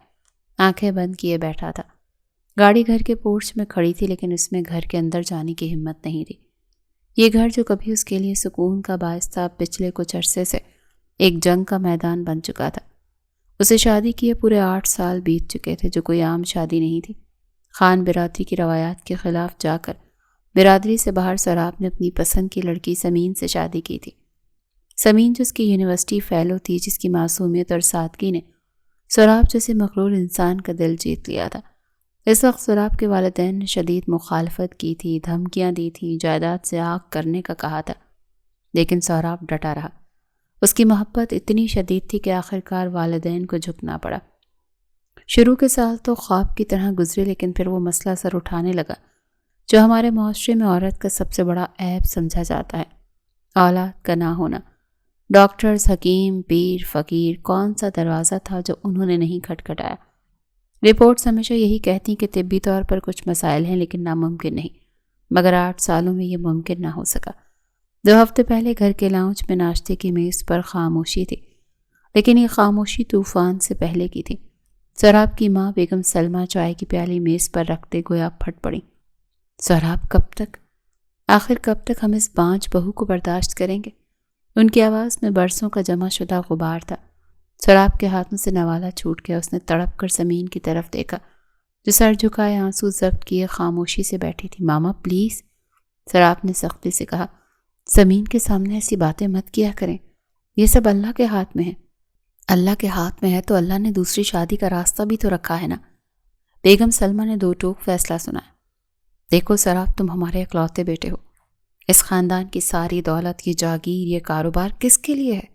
آنکھیں بند کیے بیٹھا تھا۔ گاڑی گھر کے پورچ میں کھڑی تھی، لیکن اس میں گھر کے اندر جانے کی ہمت نہیں تھی۔ یہ گھر جو کبھی اس کے لیے سکون کا باعث تھا، پچھلے کچھ عرصے سے ایک جنگ کا میدان بن چکا تھا۔ اسے شادی کیے پورے 8 سال بیت چکے تھے، جو کوئی عام شادی نہیں تھی۔ خان برادری کی روایات کے خلاف جا کر برادری سے باہر سوراب نے اپنی پسند کی لڑکی سمین سے شادی کی تھی۔ سمین جس کی یونیورسٹی فیلو تھی، جس کی معصومیت اور سادگی نے سوراب جیسے مغرور انسان کا دل جیت لیا تھا۔ اس وقت سوراب کے والدین نے شدید مخالفت کی تھی، دھمکیاں دی تھیں، جائیداد سے آگ کرنے کا کہا تھا، لیکن سوراب ڈٹا رہا۔ اس کی محبت اتنی شدید تھی کہ آخرکار والدین کو جھکنا پڑا۔ شروع کے سال تو خواب کی طرح گزرے، لیکن پھر وہ مسئلہ سر اٹھانے لگا جو ہمارے معاشرے میں عورت کا سب سے بڑا عیب سمجھا جاتا ہے، اولاد کا نہ ہونا۔ ڈاکٹرز، حکیم، پیر، فقیر، کون سا دروازہ تھا جو انہوں نے نہیں کھٹکھٹایا۔ رپورٹس ہمیشہ یہی کہتی کہ طبی طور پر کچھ مسائل ہیں، لیکن ناممکن نہیں، مگر 8 سالوں میں یہ ممکن نہ ہو سکا۔ 2 ہفتے پہلے گھر کے لاؤنج میں ناشتے کی میز پر خاموشی تھی، لیکن یہ خاموشی طوفان سے پہلے کی تھی۔ سوراب کی ماں بیگم سلمہ چائے کی پیالی میز پر رکھتے گویا پھٹ پڑی۔ سوراب کب تک؟ آخر کب تک ہم اس بانجھ بہو کو برداشت کریں گے؟ ان کی آواز میں برسوں کا جمع شدہ غبار تھا۔ سوراب کے ہاتھوں سے نوالا چھوٹ گیا۔ اس نے تڑپ کر سمین کی طرف دیکھا، جو سر جھکائے آنسو ضبط کیے خاموشی سے بیٹھی تھی۔ ماما پلیز، سوراب نے سختی سے کہا، سمین کے سامنے ایسی باتیں مت کیا کریں، یہ سب اللہ کے ہاتھ میں ہے۔ اللہ کے ہاتھ میں ہے تو اللہ نے دوسری شادی کا راستہ بھی تو رکھا ہے نا۔ بیگم سلمہ نے 2 ٹوک فیصلہ سنایا۔ دیکھو سوراب، تم ہمارے اکلوتے بیٹے ہو۔ اس خاندان کی ساری دولت، یہ جاگیر، یہ کاروبار کس کے لیے ہے؟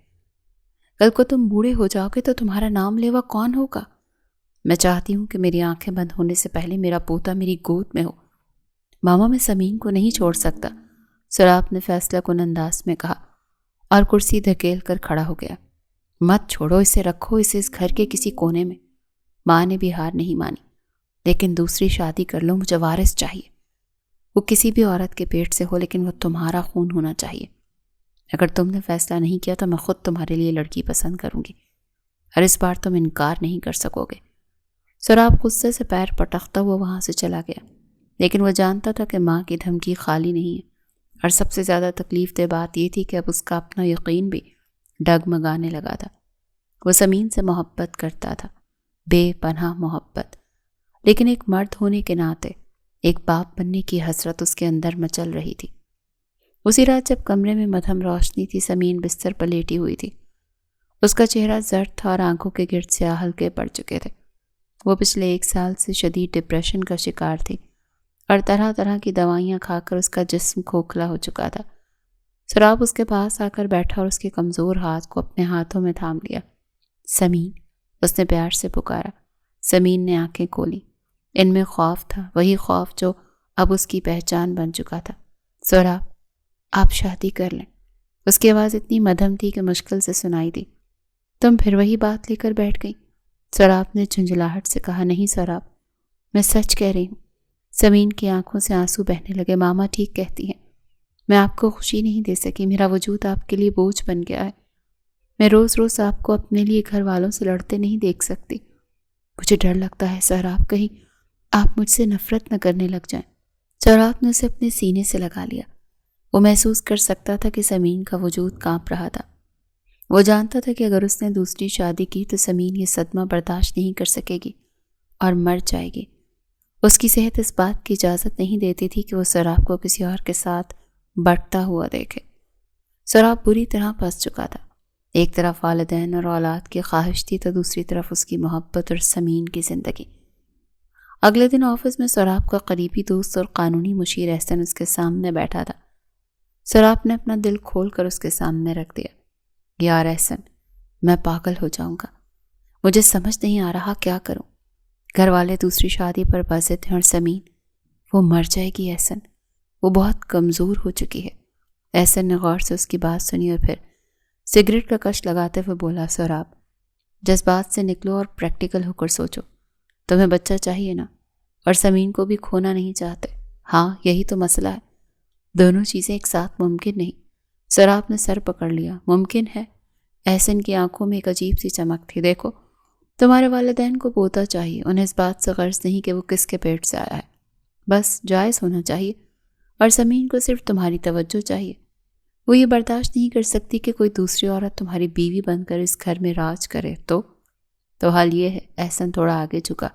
کل کو تم بوڑھے ہو جاؤ گے تو تمہارا نام لیوا کون ہوگا؟ میں چاہتی ہوں کہ میری آنکھیں بند ہونے سے پہلے میرا پوتا میری گود میں ہو۔ ماما، میں سمین کو نہیں چھوڑ سکتا، سوراب نے فیصلہ کن انداز میں کہا اور کرسی دھکیل کر کھڑا ہو گیا۔ مت چھوڑو اسے، رکھو اسے اس گھر کے کسی کونے میں۔ ماں نے بھی ہار نہیں مانی، لیکن دوسری شادی کر لو، مجھے وارث چاہیے۔ وہ کسی بھی عورت کے پیٹ سے ہو، لیکن وہ تمہارا خون ہونا چاہیے۔ اگر تم نے فیصلہ نہیں کیا تو میں خود تمہارے لیے لڑکی پسند کروں گی، اور اس بار تم انکار نہیں کر سکو گے۔ سوراب غصے سے پیر پٹکتا ہوا وہاں سے چلا گیا، لیکن وہ جانتا تھا کہ ماں کی دھمکی خالی نہیں ہے، اور سب سے زیادہ تکلیف دہ بات یہ تھی کہ اب اس کا اپنا یقین بھی ڈگمگانے لگا تھا۔ وہ سمین سے محبت کرتا تھا، بے پناہ محبت، لیکن ایک مرد ہونے کے ناطے ایک باپ بننے کی حسرت اس کے اندر مچل رہی تھی۔ اسی رات جب کمرے میں مدھم روشنی تھی، سمین بستر پر لیٹی ہوئی تھی۔ اس کا چہرہ زرد تھا اور آنکھوں کے گرد سیاہ حلقے پڑ چکے تھے۔ وہ پچھلے 1 سال سے شدید ڈپریشن کا شکار تھی، اور طرح طرح کی دوائیاں کھا کر اس کا جسم کھوکھلا ہو چکا تھا۔ سوراب اس کے پاس آ کر بیٹھا اور اس کے کمزور ہاتھ کو اپنے ہاتھوں میں تھام لیا۔ سمین، اس نے پیار سے پکارا۔ سمین نے آنکھیں کھولی۔ ان میں خوف تھا، وہی خوف جو اب اس کی پہچان بن چکا تھا۔ سوراب، آپ شادی کر لیں۔ اس کی آواز اتنی مدھم تھی کہ مشکل سے سنائی دی۔ تم پھر وہی بات لے کر بیٹھ گئی؟ سوراب نے جھنجھلاہٹ سے کہا۔ نہیں سوراب، میں سچ کہہ رہی ہوں۔ سمین کی آنکھوں سے آنسو بہنے لگے۔ ماما ٹھیک کہتی ہیں، میں آپ کو خوشی نہیں دے سکی، میرا وجود آپ کے لیے بوجھ بن گیا ہے۔ میں روز روز آپ کو اپنے لیے گھر والوں سے لڑتے نہیں دیکھ سکتی۔ مجھے ڈر لگتا ہے سوراب، کہیں آپ مجھ سے نفرت نہ کرنے لگ جائیں۔ سوراب نے اسے اپنے سینے سے لگا لیا۔ وہ محسوس کر سکتا تھا کہ سمین کا وجود کانپ رہا تھا۔ وہ جانتا تھا کہ اگر اس نے دوسری شادی کی تو سمین یہ صدمہ برداشت نہیں کر سکے گی اور مر جائے گی۔ اس کی صحت اس بات کی اجازت نہیں دیتی تھی کہ وہ سوراب کو کسی اور کے ساتھ بڑھتا ہوا دیکھے۔ سوراب بری طرح پھنس چکا تھا۔ ایک طرف والدین اور اولاد کی خواہش تھی تو دوسری طرف اس کی محبت اور سمین کی زندگی۔ اگلے دن آفس میں سوراب کا قریبی دوست اور قانونی مشیر احسن اس کے سامنے بیٹھا تھا۔ سوراب نے اپنا دل کھول کر اس کے سامنے رکھ دیا۔ یار احسن، میں پاگل ہو جاؤں گا، مجھے سمجھ نہیں آ رہا کیا کروں۔ گھر والے دوسری شادی پر بازد ہیں اور سمین، وہ مر جائے گی احسن، وہ بہت کمزور ہو چکی ہے۔ احسن نے غور سے اس کی بات سنی اور پھر سگریٹ کا کش لگاتے ہوئے بولا، سوراب، جذبات سے نکلو اور پریکٹیکل ہو کر سوچو۔ تمہیں بچہ چاہیے نا، اور سمین کو بھی کھونا نہیں چاہتے۔ ہاں، یہی تو مسئلہ ہے، دونوں چیزیں ایک ساتھ ممکن نہیں۔ سوراب نے سر پکڑ لیا۔ ممکن ہے؟ احسن کی آنکھوں میں ایک عجیب سی چمک تھی۔ دیکھو، تمہارے والدین کو پوتا چاہیے، انہیں اس بات سے غرض نہیں کہ وہ کس کے پیٹ سے آیا ہے، بس جائز ہونا چاہیے۔ اور سمین کو صرف تمہاری توجہ چاہیے۔ وہ یہ برداشت نہیں کر سکتی کہ کوئی دوسری عورت تمہاری بیوی بن کر اس گھر میں راج کرے۔ تو حال یہ ہے۔ احسن تھوڑا آگے جھکا۔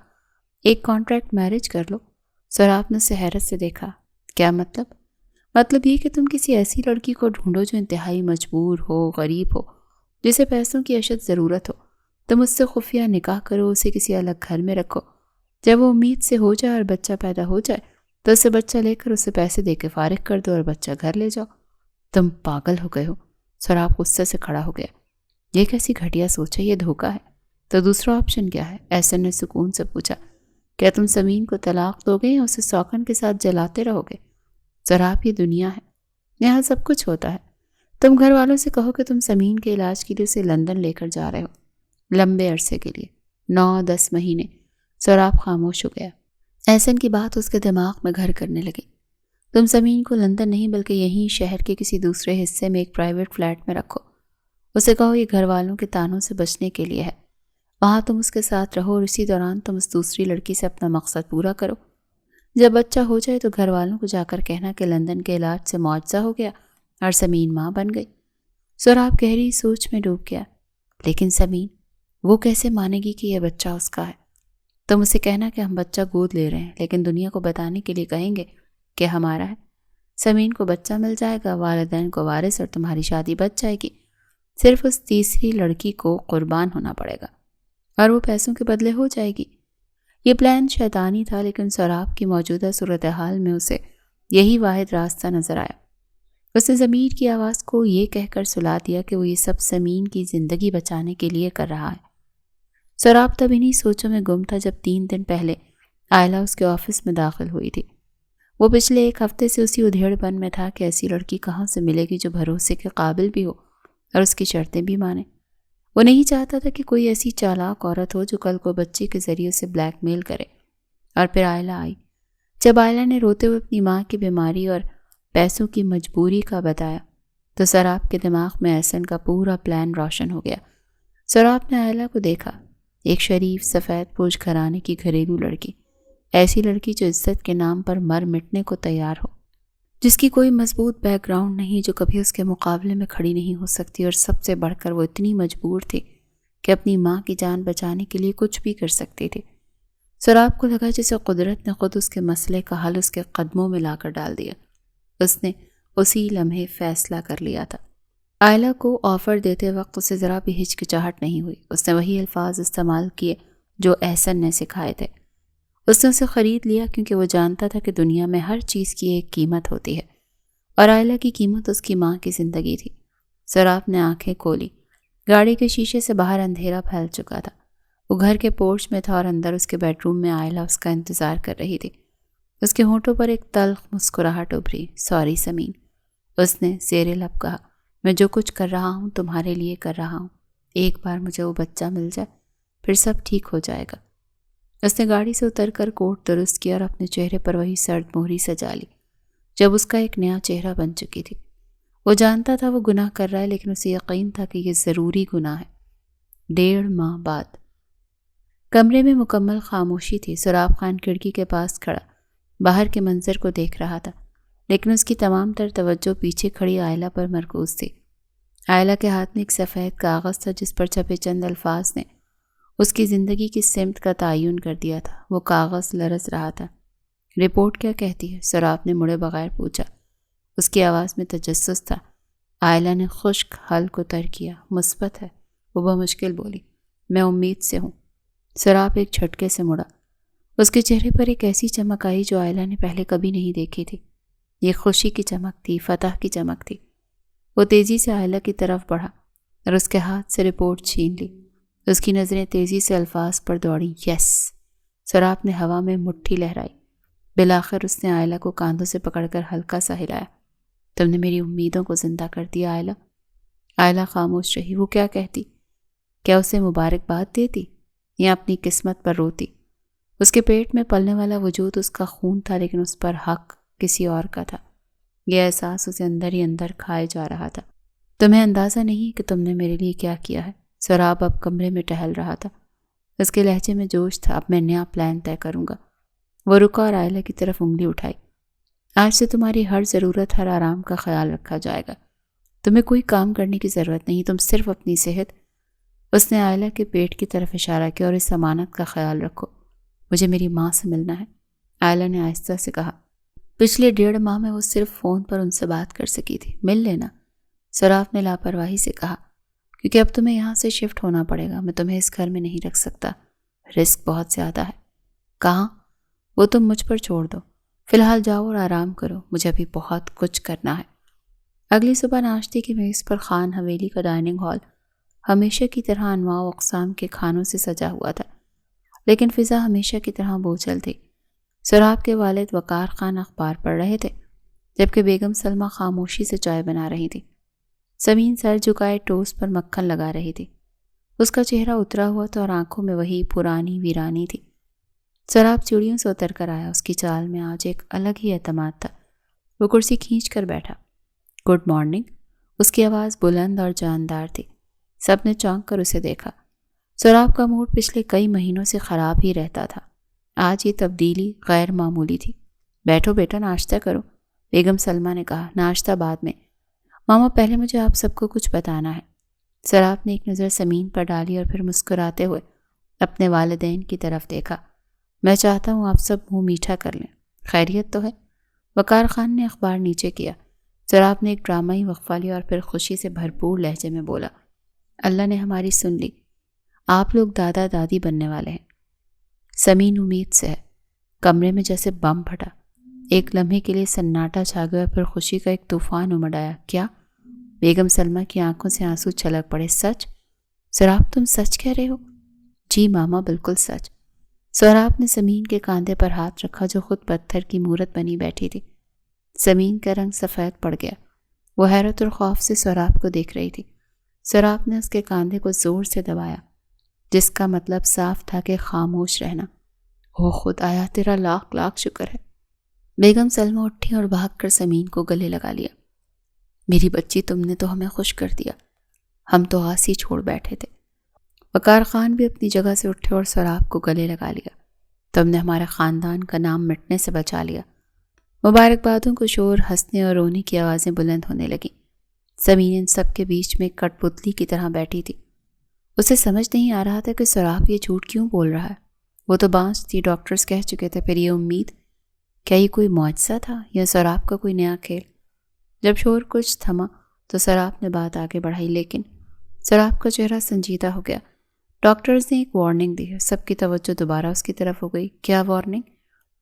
ایک کانٹریکٹ میرج کر لو۔ سوراب نے اسے حیرت سے دیکھا۔ کیا مطلب؟ مطلب یہ کہ تم کسی ایسی لڑکی کو ڈھونڈو جو انتہائی مجبور ہو، غریب ہو، جسے پیسوں کی اشد ضرورت ہو۔ تم اس سے خفیہ نکاح کرو، اسے کسی الگ گھر میں رکھو۔ جب وہ امید سے ہو جائے اور بچہ پیدا ہو جائے تو اسے بچہ لے کر اسے پیسے دے کے فارغ کر دو اور بچہ گھر لے جاؤ۔ تم پاگل ہو گئے ہو۔ سوراب غصے سے کھڑا ہو گیا۔ یہ کیسی گھٹیا سوچ ہے، یہ دھوکہ ہے۔ تو دوسرا آپشن کیا ہے؟ احسن نے سکون سے پوچھا۔ کیا تم سمین کو طلاق دو گے یا اسے سوکن کے ساتھ جلاتے رہو گے؟ سوراب، یہ دنیا ہے، یہاں سب کچھ ہوتا ہے۔ تم گھر والوں سے کہو کہ تم سمین کے علاج کے لیے اسے لندن لے کر جا رہے ہو، لمبے عرصے کے لیے، 9-10 مہینے۔ سوراب خاموش ہو گیا۔ احسن کی بات اس کے دماغ میں گھر کرنے لگی۔ تم سمین کو لندن نہیں بلکہ یہیں شہر کے کسی دوسرے حصے میں ایک پرائیویٹ فلیٹ میں رکھو۔ اسے کہو یہ گھر والوں کے تانوں سے بچنے کے لیے ہے۔ وہاں تم اس کے ساتھ رہو اور اسی دوران تم اس دوسری لڑکی سے اپنا مقصد پورا کرو۔ جب بچہ ہو جائے تو گھر والوں کو جا کر کہنا کہ لندن کے علاج سے معجزہ ہو گیا اور سمین ماں بن گئی۔ سوراب گہری سوچ میں ڈوب گیا۔ لیکن سمین، وہ کیسے مانے گی کہ یہ بچہ اس کا ہے؟ تم اسے کہنا کہ ہم بچہ گود لے رہے ہیں، لیکن دنیا کو بتانے کے لیے کہیں گے کہ ہمارا ہے۔ سمین کو بچہ مل جائے گا، والدین کو وارث، اور تمہاری شادی بچ جائے گی۔ صرف اس تیسری لڑکی کو قربان ہونا پڑے گا اور وہ پیسوں کے بدلے ہو جائے گی۔ یہ پلان شیطانی تھا، لیکن سوراب کی موجودہ صورتحال میں اسے یہی واحد راستہ نظر آیا۔ اس نے ضمیر کی آواز کو یہ کہہ کر سلا دیا کہ وہ یہ سب سمین کی زندگی بچانے کے لیے کر رہا ہے۔ سوراب تب انہی سوچوں میں گم تھا جب 3 دن پہلے آئلہ اس کے آفس میں داخل ہوئی تھی۔ وہ پچھلے 1 ہفتے سے اسی ادھیڑ پن میں تھا کہ ایسی لڑکی کہاں سے ملے گی جو بھروسے کے قابل بھی ہو اور اس کی شرطیں بھی مانے۔ وہ نہیں چاہتا تھا کہ کوئی ایسی چالاک عورت ہو جو کل کو بچے کے ذریعے سے بلیک میل کرے۔ اور پھر آئلہ آئی۔ جب آئلہ نے روتے ہوئے اپنی ماں کی بیماری اور پیسوں کی مجبوری کا بتایا تو سوراب کے دماغ میں احسن کا پورا پلان روشن ہو گیا۔ سوراب نے آئلہ کو دیکھا، ایک شریف سفید پوش گھرانے کی گھریلو لڑکی، ایسی لڑکی جو عزت کے نام پر مر مٹنے کو تیار ہو، جس کی کوئی مضبوط بیک گراؤنڈ نہیں، جو کبھی اس کے مقابلے میں کھڑی نہیں ہو سکتی، اور سب سے بڑھ کر وہ اتنی مجبور تھی کہ اپنی ماں کی جان بچانے کے لیے کچھ بھی کر سکتی تھی۔ سوراب کو لگا جیسے قدرت نے خود اس کے مسئلے کا حل اس کے قدموں میں لا کر ڈال دیا۔ اس نے اسی لمحے فیصلہ کر لیا تھا۔ آئلہ کو آفر دیتے وقت اسے ذرا بھی ہچکچاہٹ نہیں ہوئی۔ اس نے وہی الفاظ استعمال کیے جو احسن نے سکھائے تھے۔ اس نے اسے خرید لیا کیونکہ وہ جانتا تھا کہ دنیا میں ہر چیز کی ایک قیمت ہوتی ہے، اور آئلہ کی قیمت اس کی ماں کی زندگی تھی۔ سوراب نے آنکھیں کھولی۔ گاڑی کے شیشے سے باہر اندھیرا پھیل چکا تھا۔ وہ گھر کے پورچ میں تھا اور اندر اس کے بیڈ روم میں آئلہ اس کا انتظار کر رہی تھی۔ اس کے ہونٹوں پر ایک تلخ مسکراہٹ ابھری۔ سوری سمین، اس نے زیر لب کہا، میں جو کچھ کر رہا ہوں تمہارے لیے کر رہا ہوں۔ ایک بار مجھے وہ بچہ مل جائے پھر سب ٹھیک ہو جائے گا۔ اس نے گاڑی سے اتر کر کوٹ درست کیا اور اپنے چہرے پر وہی سرد مہری سجا لی جب اس کا ایک نیا چہرہ بن چکی تھی۔ وہ جانتا تھا وہ گناہ کر رہا ہے، لیکن اسے یقین تھا کہ یہ ضروری گناہ ہے۔ 1.5 ماہ بعد کمرے میں مکمل خاموشی تھی۔ سراب خان کھڑکی کے پاس کھڑا باہر کے منظر کو دیکھ رہا تھا، لیکن اس کی تمام تر توجہ پیچھے کھڑی آئلہ پر مرکوز تھی۔ آئلہ کے ہاتھ میں ایک سفید کاغذ تھا جس پر چھپے چند الفاظ نے اس کی زندگی کی سمت کا تعین کر دیا تھا۔ وہ کاغذ لرز رہا تھا۔ رپورٹ کیا کہتی ہے؟ سراب نے مڑے بغیر پوچھا۔ اس کی آواز میں تجسس تھا۔ آئلہ نے خشک حل کو تر کیا۔ مثبت ہے، وہ بمشکل بولی۔ میں امید سے ہوں۔ سراب ایک جھٹکے سے مڑا۔ اس کے چہرے پر ایک ایسی چمک آئی جو آئلہ نے پہلے کبھی نہیں دیکھی تھی۔ یہ خوشی کی چمک تھی، فتح کی چمک تھی۔ وہ تیزی سے آئلہ کی طرف بڑھا اور اس کے ہاتھ سے رپورٹ چھین لی۔ اس کی نظریں تیزی سے الفاظ پر دوڑیں۔ یس! سراب نے ہوا میں مٹھی لہرائی۔ بالآخر اس نے آئلہ کو کاندھوں سے پکڑ کر ہلکا سا ہلایا۔ تم نے میری امیدوں کو زندہ کر دیا آئلہ۔ آئلہ خاموش رہی۔ وہ کیا کہتی؟ کیا اسے مبارکباد دیتی یا اپنی قسمت پر روتی؟ اس کے پیٹ میں پلنے والا وجود اس کا خون تھا، لیکن اس پر حق کسی اور کا تھا۔ یہ احساس اسے اندر ہی اندر کھائے جا رہا تھا۔ تمہیں اندازہ نہیں کہ تم نے میرے لیے کیا کیا ہے۔ سراب اب کمرے میں ٹہل رہا تھا۔ اس کے لہجے میں جوش تھا۔ اب میں نیا پلان طے کروں گا۔ وہ رکا اور آئلہ کی طرف انگلی اٹھائی۔ آج سے تمہاری ہر ضرورت، ہر آرام کا خیال رکھا جائے گا۔ تمہیں کوئی کام کرنے کی ضرورت نہیں، تم صرف اپنی صحت۔ اس نے آئلہ کے پیٹ کی طرف اشارہ کیا۔ اور اس امانت کا خیال رکھو، مجھے میری ماں سے ملنا ہے۔ آئلہ نے آہستہ سے کہا۔ پچھلے 1.5 ماہ میں وہ صرف فون پر ان سے بات کر سکی تھی۔ مل لینا، سراب نے لاپرواہی سے کہا، کیونکہ اب تمہیں یہاں سے شفٹ ہونا پڑے گا۔ میں تمہیں اس گھر میں نہیں رکھ سکتا، رسک بہت زیادہ ہے۔ کہاں؟ وہ تم مجھ پر چھوڑ دو۔ فی الحال جاؤ اور آرام کرو، مجھے ابھی بہت کچھ کرنا ہے۔ اگلی صبح ناشتے کی میز پر خان حویلی کا ڈائننگ ہال ہمیشہ کی طرح انواع و اقسام کے کھانوں سے سجا ہوا تھا، لیکن فضا ہمیشہ کی طرح بوجھل تھی۔ سراب کے والد وقار خان اخبار پڑھ رہے تھے، جبکہ بیگم سلمہ خاموشی سے چائے بنا رہی تھی۔ سمین سر جھکائے ٹوسٹ پر مکھن لگا رہی تھی۔ اس کا چہرہ اترا ہوا تھا اور آنکھوں میں وہی پرانی ویرانی تھی۔ سراب چوڑیوں سے اتر کر آیا۔ اس کی چال میں آج ایک الگ ہی اعتماد تھا۔ وہ کرسی کھینچ کر بیٹھا۔ Good morning. اس کی آواز بلند اور جاندار تھی۔ سب نے چونک کر اسے دیکھا۔ سراب کا موڈ پچھلے کئی مہینوں سے خراب ہی رہتا تھا۔ آج یہ تبدیلی غیر معمولی تھی۔ بیٹھو بیٹا، ناشتہ کرو، بیگم سلمہ نے کہا۔ ناشتہ بعد میں، ماما پہلے مجھے آپ سب کو کچھ بتانا ہے۔ سراب نے ایک نظر سمین پر ڈالی اور پھر مسکراتے ہوئے اپنے والدین کی طرف دیکھا۔ میں چاہتا ہوں آپ سب منہ میٹھا کر لیں۔ خیریت تو ہے؟ وقار خان نے اخبار نیچے کیا۔ سراب نے ایک ڈرامائی وقفہ لیا اور پھر خوشی سے بھرپور لہجے میں بولا، اللہ نے ہماری سن لی، آپ لوگ دادا دادی بننے والے ہیں۔ سمین امید سے ہے۔ کمرے میں جیسے بم پھٹا۔ ایک لمحے کے لیے سناٹا چھا گیا اور پھر خوشی کا ایک طوفان امڑ آیا۔ کیا؟ بیگم سلمہ کی آنکھوں سے آنسو چھلک پڑے۔ سچ؟ سراب تم سچ کہہ رہے ہو؟ جی ماما، بالکل سچ۔ سراب نے سمین کے کاندھے پر ہاتھ رکھا جو خود پتھر کی مورت بنی بیٹھی تھی۔ سمین کا رنگ سفید پڑ گیا۔ وہ حیرت اور خوف سے سراب کو دیکھ رہی تھی۔ سراب نے اس کے کاندھے کو زور سے دبایا، جس کا مطلب صاف تھا کہ خاموش رہنا۔ او خدایا، تیرا لاکھ لاکھ شکر ہے۔ بیگم سلمہ اٹھی اور بھاگ کر سمین کو گلے لگا لیا۔ میری بچی، تم نے تو ہمیں خوش کر دیا، ہم تو آس ہی چھوڑ بیٹھے تھے۔ وقار خان بھی اپنی جگہ سے اٹھے اور سراب کو گلے لگا لیا۔ تم نے ہمارے خاندان کا نام مٹنے سے بچا لیا۔ مبارکبادوں کو شور، ہنسنے اور رونے کی آوازیں بلند ہونے لگیں۔ سمین ان سب کے بیچ میں کٹ پتلی کی طرح بیٹھی تھی۔ اسے سمجھ نہیں آ رہا تھا کہ سراب یہ جھوٹ کیوں بول رہا ہے۔ وہ تو بانس تھی، ڈاکٹرز کہہ چکے تھے، پھر یہ امید، کیا یہ کوئی معجزہ تھا یا سراب کا کوئی نیا کھیل؟ جب شور کچھ تھما تو سراب نے بات آگے بڑھائی، لیکن سراب کا چہرہ سنجیدہ ہو گیا۔ ڈاکٹرز نے ایک وارننگ دی ہے۔ سب کی توجہ دوبارہ اس کی طرف ہو گئی۔ کیا وارننگ؟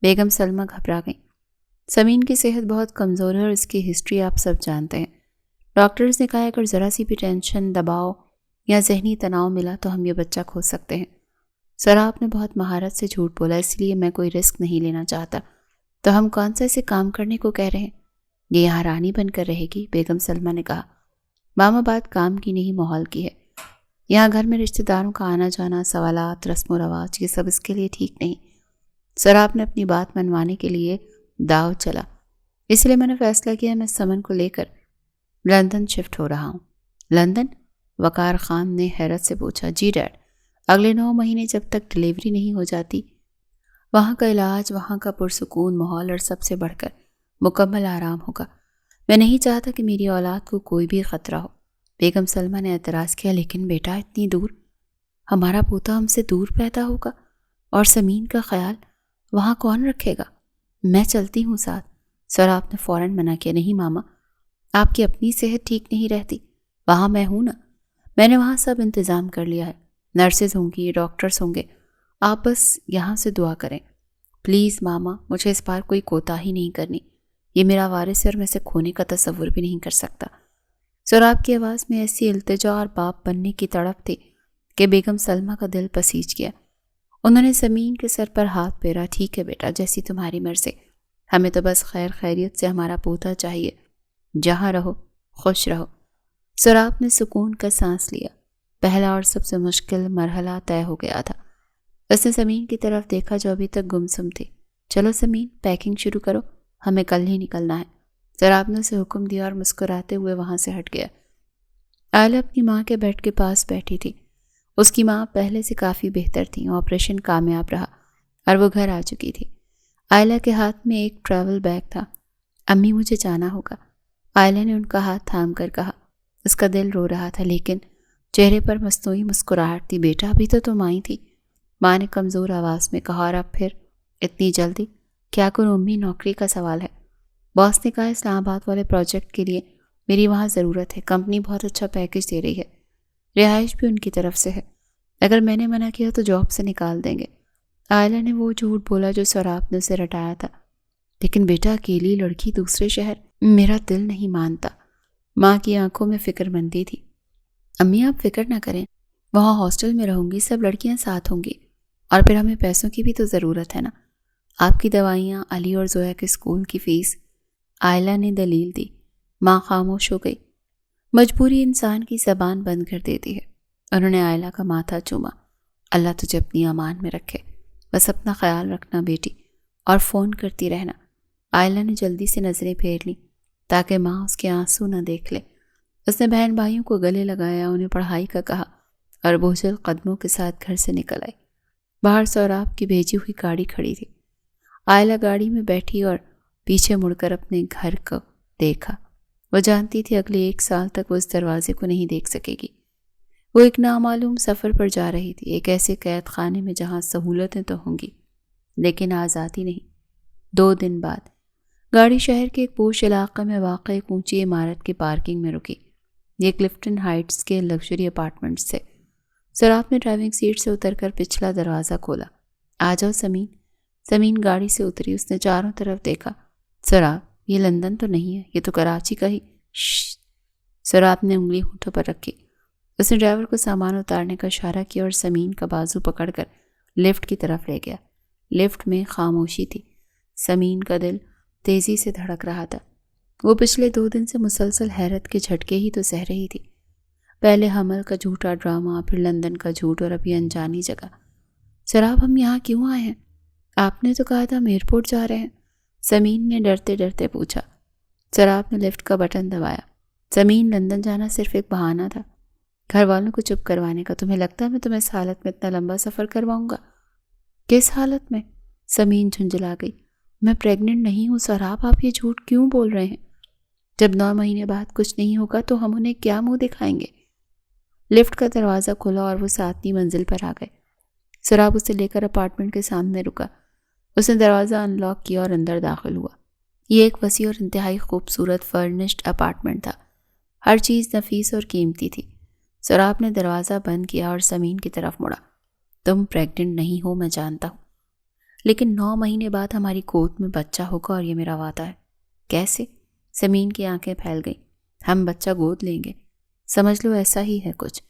بیگم سلمہ گھبرا گئیں۔ سمین کی صحت بہت کمزور ہے اور اس کی ہسٹری آپ سب جانتے ہیں۔ ڈاکٹرز نے کہا اگر ذرا سی بھی ٹینشن، دباؤ یا ذہنی تناؤ ملا تو ہم یہ بچہ کھو سکتے ہیں۔ سرا آپ نے بہت مہارت سے جھوٹ بولا، اس لیے میں کوئی رسک نہیں لینا چاہتا۔ تو ہم کون سا اسے کام کرنے کو کہہ رہے ہیں؟ یہ یہاں رانی بن کر رہے گی، بیگم سلمہ نے کہا۔ ماما بات کام کی نہیں ماحول کی ہے۔ یہاں گھر میں رشتہ داروں کا آنا جانا، سوالات، رسم و رواج، یہ سب اس کے لیے ٹھیک نہیں۔ سرا آپ نے اپنی بات منوانے کے لیے داؤ چلا، اس لیے میں نے فیصلہ کیا میں سمن کو لے کر لندن شفٹ ہو رہا ہوں۔ لندن؟ وقار خان نے حیرت سے پوچھا۔ جی ڈیڈ، اگلے 9 مہینے جب تک ڈلیوری نہیں ہو جاتی، وہاں کا علاج، وہاں کا پرسکون ماحول اور سب سے بڑھ کر مکمل آرام ہوگا۔ میں نہیں چاہتا کہ میری اولاد کو کوئی بھی خطرہ ہو۔ بیگم سلمہ نے اعتراض کیا، لیکن بیٹا اتنی دور، ہمارا پوتا ہم سے دور پیدا ہوگا، اور سمین کا خیال وہاں کون رکھے گا؟ میں چلتی ہوں ساتھ۔ سرا آپ نے فوراً منع کیا۔ نہیں ماما، آپ کی اپنی صحت ٹھیک نہیں رہتی، وہاں میں ہوں نا، میں نے وہاں سب انتظام کر لیا ہے، نرسز ہوں گی، ڈاکٹرز ہوں گے، آپ بس یہاں سے دعا کریں۔ پلیز ماما، مجھے اس بار کوئی کوتاہی نہیں کرنی، یہ میرا وارث ہے اور میں اسے کھونے کا تصور بھی نہیں کر سکتا۔ سراب کی آواز میں ایسی التجا اور باپ بننے کی تڑپ تھی کہ بیگم سلمہ کا دل پسیج گیا۔ انہوں نے سمین کے سر پر ہاتھ پھیرا۔ ٹھیک ہے بیٹا، جیسی تمہاری مرضی، ہمیں تو بس خیر خیریت سے ہمارا پوتا چاہیے، جہاں رہو خوش رہو۔ سراب نے سکون کا سانس لیا۔ پہلا اور سب سے مشکل مرحلہ طے ہو گیا تھا۔ اس نے سمین کی طرف دیکھا جو ابھی تک گمسم تھی۔ چلو سمین، پیکنگ شروع کرو، ہمیں کل ہی نکلنا ہے۔ سراب نے اسے حکم دیا اور مسکراتے ہوئے وہاں سے ہٹ گیا۔ آئلہ اپنی ماں کے بیڈ کے پاس بیٹھی تھی۔ اس کی ماں پہلے سے کافی بہتر تھی، آپریشن کامیاب رہا اور وہ گھر آ چکی تھی۔ آئلہ کے ہاتھ میں ایک ٹریول بیگ تھا۔ امی مجھے جانا ہوگا، آئلہ نے ان کا ہاتھ تھام کر کہا۔ اس کا دل رو رہا تھا لیکن چہرے پر مصنوعی مسکراہٹ تھی۔ بیٹا ابھی تو تم آئی تھی، ماں نے کمزور آواز میں کہا، اور اب پھر اتنی جلدی؟ کیا کروں امی، نوکری کا سوال ہے۔ باس نے کہا اسلام آباد والے پروجیکٹ کے لیے میری وہاں ضرورت ہے، کمپنی بہت اچھا پیکج دے رہی ہے، رہائش بھی ان کی طرف سے ہے، اگر میں نے منع کیا تو جاب سے نکال دیں گے۔ آئلہ نے وہ جھوٹ بولا جو سراب نے اسے رٹایا تھا۔ لیکن بیٹا اکیلی لڑکی دوسرے شہر، میرا دل نہیں مانتا۔ ماں کی آنکھوں میں فکر مندی تھی۔ امی آپ فکر نہ کریں، وہاں ہاسٹل میں رہوں گی، سب لڑکیاں ساتھ ہوں گی، اور پھر ہمیں پیسوں کی بھی تو ضرورت ہے نا، آپ کی دوائیاں، علی اور زویا کے اسکول کی فیس۔ آئلہ نے دلیل دی۔ ماں خاموش ہو گئی۔ مجبوری انسان کی زبان بند کر دیتی ہے۔ انہوں نے آئلہ کا ماتھا چوما۔ اللہ تجھے اپنی امان میں رکھے، بس اپنا خیال رکھنا بیٹی، اور فون کرتی رہنا۔ آئلہ نے جلدی سے نظریں پھیر لیں تاکہ ماں اس کے آنسو نہ دیکھ لے۔ اس نے بہن بھائیوں کو گلے لگایا، انہیں پڑھائی کا کہا، اور بوجھل قدموں کے ساتھ گھر سے نکل آئی۔ باہر سوراب کی بھیجی ہوئی گاڑی کھڑی تھی۔ آئلہ گاڑی میں بیٹھی اور پیچھے مڑ کر اپنے گھر کو دیکھا۔ وہ جانتی تھی اگلے 1 سال تک وہ اس دروازے کو نہیں دیکھ سکے گی۔ وہ ایک نامعلوم سفر پر جا رہی تھی، ایک ایسے قید خانے میں جہاں سہولتیں تو ہوں گی لیکن آزادی نہیں۔ 2 دن بعد گاڑی شہر کے ایک پوش علاقے میں واقع ایک اونچی عمارت کی پارکنگ میں رکی۔ یہ کلفٹن ہائٹس کے لگژری اپارٹمنٹس تھے۔ سراب نے ڈرائیونگ سیٹ سے اتر کر پچھلا دروازہ کھولا۔ آ جاؤ سمین۔ سمین گاڑی سے اتری۔ اس نے چاروں طرف دیکھا۔ سراب، یہ لندن تو نہیں ہے، یہ تو کراچی کا ہی۔ شش۔ سراب نے انگلی ہونٹوں پر رکھی۔ اس نے ڈرائیور کو سامان اتارنے کا اشارہ کیا اور سمین کا بازو پکڑ کر لفٹ کی طرف لے گیا۔ لفٹ میں خاموشی تھی۔ سمین کا دل تیزی سے دھڑک رہا تھا۔ وہ پچھلے 2 دن سے مسلسل حیرت کے جھٹکے ہی تو سہ رہی تھی۔ پہلے حمل کا جھوٹا ڈرامہ، پھر لندن کا جھوٹ، اور ابھی انجانی جگہ۔ سراب، ہم یہاں کیوں آئے ہیں؟ آپ نے تو کہا تھا ہم ایئرپورٹ جا رہے ہیں، سمین نے ڈرتے ڈرتے پوچھا۔ سراب نے لفٹ کا بٹن دبایا۔ سمین، لندن جانا صرف ایک بہانہ تھا، گھر والوں کو چپ کروانے کا۔ تمہیں لگتا ہے میں تمہیں اس حالت میں اتنا لمبا سفر کرواؤں گا؟ کس حالت میں؟ سمین جھنجھلا گئی۔ میں پریگننٹ نہیں ہوں سراب، آپ یہ جھوٹ کیوں بول رہے ہیں؟ جب 9 مہینے بعد کچھ نہیں ہوگا تو ہم انہیں کیا منہ دکھائیں گے؟ لفٹ کا دروازہ کھلا اور وہ 7ویں منزل پر آ گئے۔ سراب اسے لے کر اپارٹمنٹ کے سامنے رکا۔ اس نے دروازہ ان لاک کیا اور اندر داخل ہوا۔ یہ ایک وسیع اور انتہائی خوبصورت فرنشڈ اپارٹمنٹ تھا۔ ہر چیز نفیس اور قیمتی تھی۔ سراب نے دروازہ بند کیا اور سمین کی طرف مڑا۔ تم پریگننٹ نہیں ہو، میں جانتا ہوں، لیکن 9 مہینے بعد ہماری گود میں بچہ ہوگا اور یہ میرا وعدہ ہے۔ کیسے؟ سمین کی آنکھیں پھیل گئیں۔ ہم بچہ گود لیں گے، سمجھ لو ایسا ہی ہے کچھ۔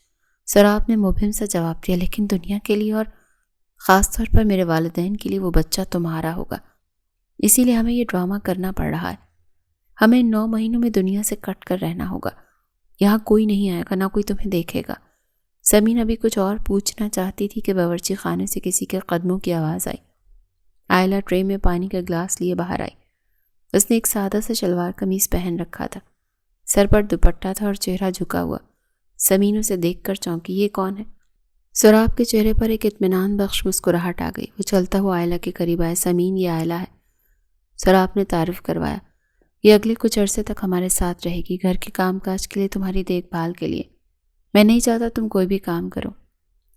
سراب نے مبہم سا جواب دیا۔ لیکن دنیا کے لیے اور خاص طور پر میرے والدین کے لیے وہ بچہ تمہارا ہوگا، اسی لیے ہمیں یہ ڈرامہ کرنا پڑ رہا ہے۔ ہمیں 9 مہینوں میں دنیا سے کٹ کر رہنا ہوگا، یہاں کوئی نہیں آئے گا، نہ کوئی تمہیں دیکھے گا۔ سمین ابھی کچھ اور پوچھنا چاہتی تھی کہ باورچی خانے سے کسی کے قدموں کی آواز آئی۔ آئلہ ٹرے میں پانی کا گلاس لیے باہر آئی۔ اس نے ایک سادہ سا شلوار قمیص پہن رکھا تھا، سر پر دوپٹہ تھا اور چہرہ جھکا ہوا۔ سمین اسے دیکھ کر چونکی۔ یہ کون ہے؟ سراب کے چہرے پر ایک اطمینان بخش مسکراہٹ آ گئی۔ وہ چلتا ہوا آئلہ کے قریب آیا۔ سمین، یہ آئلہ ہے، سراب نے تعارف کروایا۔ یہ اگلے کچھ عرصے تک ہمارے ساتھ رہے گی، گھر کے کام کاج کے لیے، تمہاری دیکھ بھال کے لیے۔ میں نہیں چاہتا تم کوئی بھی کام کرو،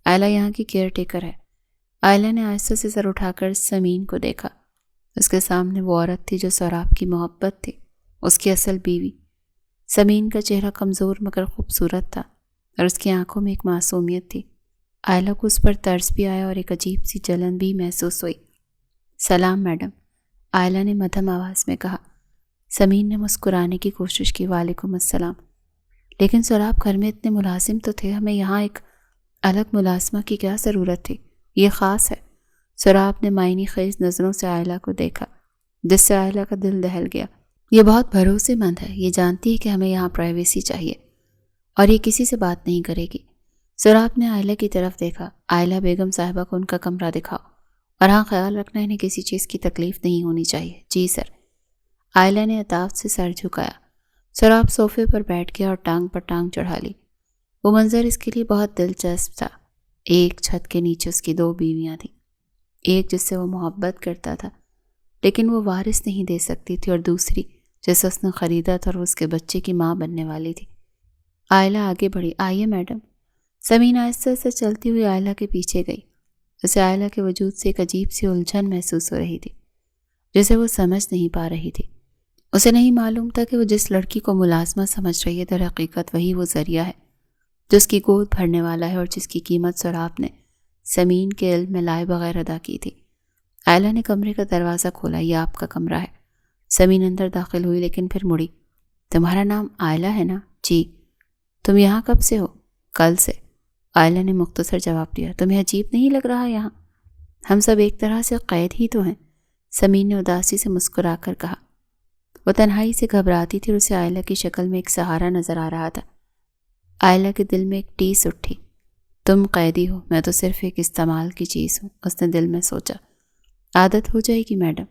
آئلہ یہاں کی کیئر ٹیکر ہے۔ آئلہ نے آہستہ سے سر اٹھا کر سمین کو دیکھا۔ اس کے سامنے وہ عورت تھی جو سراب کی محبت تھی، اس کی اصل بیوی۔ سمین کا چہرہ کمزور مگر خوبصورت تھا اور اس کی آنکھوں میں ایک معصومیت تھی۔ آئلہ کو اس پر ترس بھی آیا اور ایک عجیب سی جلن بھی محسوس ہوئی۔ سلام میڈم، آئلہ نے مدھم آواز میں کہا۔ سمین نے مسکرانے کی کوشش کی۔ وعلیکم السلام۔ لیکن سراب، گھر میں اتنے ملازم تو تھے، ہمیں یہاں ایک الگ ملازمہ کی کیا ضرورت تھی؟ یہ خاص ہے۔ سراب نے معنی خیز نظروں سے آئلہ کو دیکھا، جس سے آئلہ کا دل دہل گیا۔ یہ بہت بھروسے مند ہے، یہ جانتی ہے کہ ہمیں یہاں پرائیویسی چاہیے اور یہ کسی سے بات نہیں کرے گی۔ سراب نے آئلہ کی طرف دیکھا۔ آئلہ بیگم صاحبہ کو ان کا کمرہ دکھاؤ، اور ہاں، خیال رکھنا انہیں کسی چیز کی تکلیف نہیں ہونی چاہیے۔ جی سر۔ آئلہ نے اطاعت سے سر جھکایا۔ سراب صوفے پر بیٹھ گیا اور ٹانگ پر ٹانگ چڑھا لی۔ وہ منظر اس کے لیے بہت دلچسپ تھا۔ ایک چھت کے نیچے اس کی 2 بیویاں تھیں، ایک جس سے وہ محبت کرتا تھا لیکن وہ وارث نہیں دے سکتی تھی، اور دوسری جسے اس نے خریدا تھا اور اس کے بچے کی ماں بننے والی تھی۔ آئلہ آگے بڑھی۔ آئیے میڈم۔ سمین آہستہ سے چلتی ہوئی آئلہ کے پیچھے گئی۔ اسے آئلہ کے وجود سے ایک عجیب سی الجھن محسوس ہو رہی تھی جسے وہ سمجھ نہیں پا رہی تھی۔ اسے نہیں معلوم تھا کہ وہ جس لڑکی کو ملازمہ سمجھ رہی ہے در حقیقت وہی وہ ذریعہ ہے جو اس کی گود بھرنے والا ہے، اور جس کی قیمت سراب نے سمین کے علم میں لائے بغیر ادا کی تھی۔ آئلہ نے کمرے کا دروازہ کھولا۔ یہ آپ کا کمرہ ہے۔ سمین اندر داخل ہوئی لیکن پھر مڑی۔ تمہارا نام آئلہ ہے نا؟ جی۔ تم یہاں کب سے ہو؟ کل سے، آئلہ نے مختصر جواب دیا۔ تمہیں عجیب نہیں لگ رہا یہاں؟ ہم سب ایک طرح سے قید ہی تو ہیں، سمین نے اداسی سے مسکرا کر کہا۔ وہ تنہائی سے گھبراتی تھی اور اسے آئلہ کی شکل میں ایک سہارا نظر آ رہا تھا۔ آئلہ کے دل میں ایک ٹیس اٹھی۔ تم قیدی ہو، میں تو صرف ایک استعمال کی چیز ہوں، اس نے دل میں سوچا۔ عادت ہو جائے گی میڈم،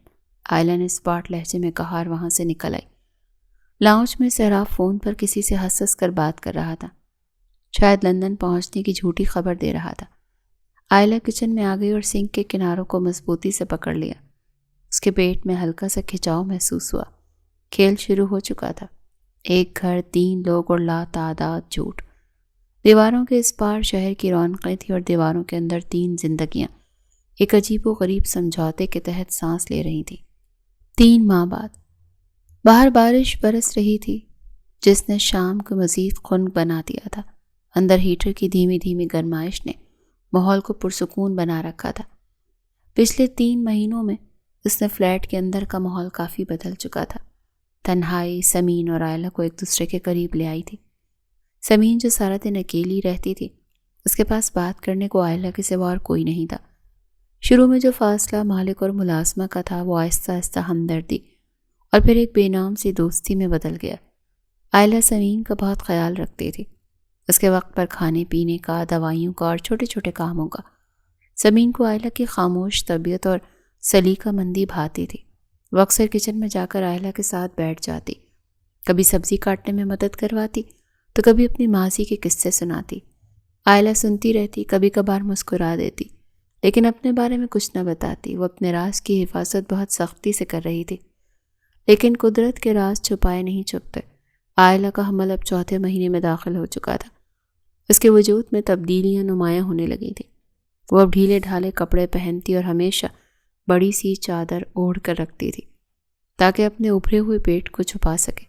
آئلہ نے اسپاٹ لہجے میں کہا اور وہاں سے نکل آئی۔ لاؤنج میں سراب فون پر کسی سے ہنس ہنس کر بات کر رہا تھا، شاید لندن پہنچنے کی جھوٹی خبر دے رہا تھا۔ آئلہ کچن میں آ گئی اور سنک کے کناروں کو مضبوطی سے پکڑ لیا۔ اس کے پیٹ میں ہلکا سا کھچاؤ محسوس ہوا۔ کھیل شروع ہو چکا تھا۔ ایک گھر، 3 لوگ اور لا تعداد جھوٹ۔ دیواروں کے اس پار شہر کی رونقیں تھیں اور دیواروں کے اندر 3 زندگیاں ایک عجیب و غریب سمجھوتے کے تحت سانس لے رہی تھیں۔ 3 ماہ بعد باہر بارش برس رہی تھی جس نے شام کو مزید خنک بنا دیا تھا۔ اندر ہیٹر کی دھیمی دھیمی گرمائش نے ماحول کو پرسکون بنا رکھا تھا۔ پچھلے 3 مہینوں میں اس نے فلیٹ کے اندر کا ماحول کافی بدل چکا تھا۔ تنہائی سمین اور آئلہ کو ایک دوسرے کے قریب لے آئی تھی۔ سمین جو سارا دن اکیلی رہتی تھی، اس کے پاس بات کرنے کو آئلہ کے سوا اور کوئی نہیں تھا۔ شروع میں جو فاصلہ مالک اور ملازمہ کا تھا وہ آہستہ آہستہ ہمدردی اور پھر ایک بے نام سی دوستی میں بدل گیا۔ آئلہ سمین کا بہت خیال رکھتی تھی، اس کے وقت پر کھانے پینے کا، دوائیوں کا اور چھوٹے چھوٹے کاموں کا۔ سمین کو آئلہ کی خاموش طبیعت اور سلیقہ مندی بھاتی تھی۔ وہ اکثر کچن میں جا کر آئلہ کے ساتھ بیٹھ جاتی، کبھی سبزی کاٹنے میں مدد کرواتی تو کبھی اپنی ماضی کے قصے سناتی۔ آئلہ سنتی رہتی، کبھی کبھار مسکرا دیتی، لیکن اپنے بارے میں کچھ نہ بتاتی۔ وہ اپنے راز کی حفاظت بہت سختی سے کر رہی تھی، لیکن قدرت کے راز چھپائے نہیں چھپتے۔ آئلہ کا حمل اب 4تھے مہینے میں داخل ہو چکا تھا۔ اس کے وجود میں تبدیلیاں نمایاں ہونے لگی تھیں۔ وہ اب ڈھیلے ڈھالے کپڑے پہنتی اور ہمیشہ بڑی سی چادر اوڑھ کر رکھتی تھی تاکہ اپنے ابھرے ہوئے پیٹ کو چھپا سکے،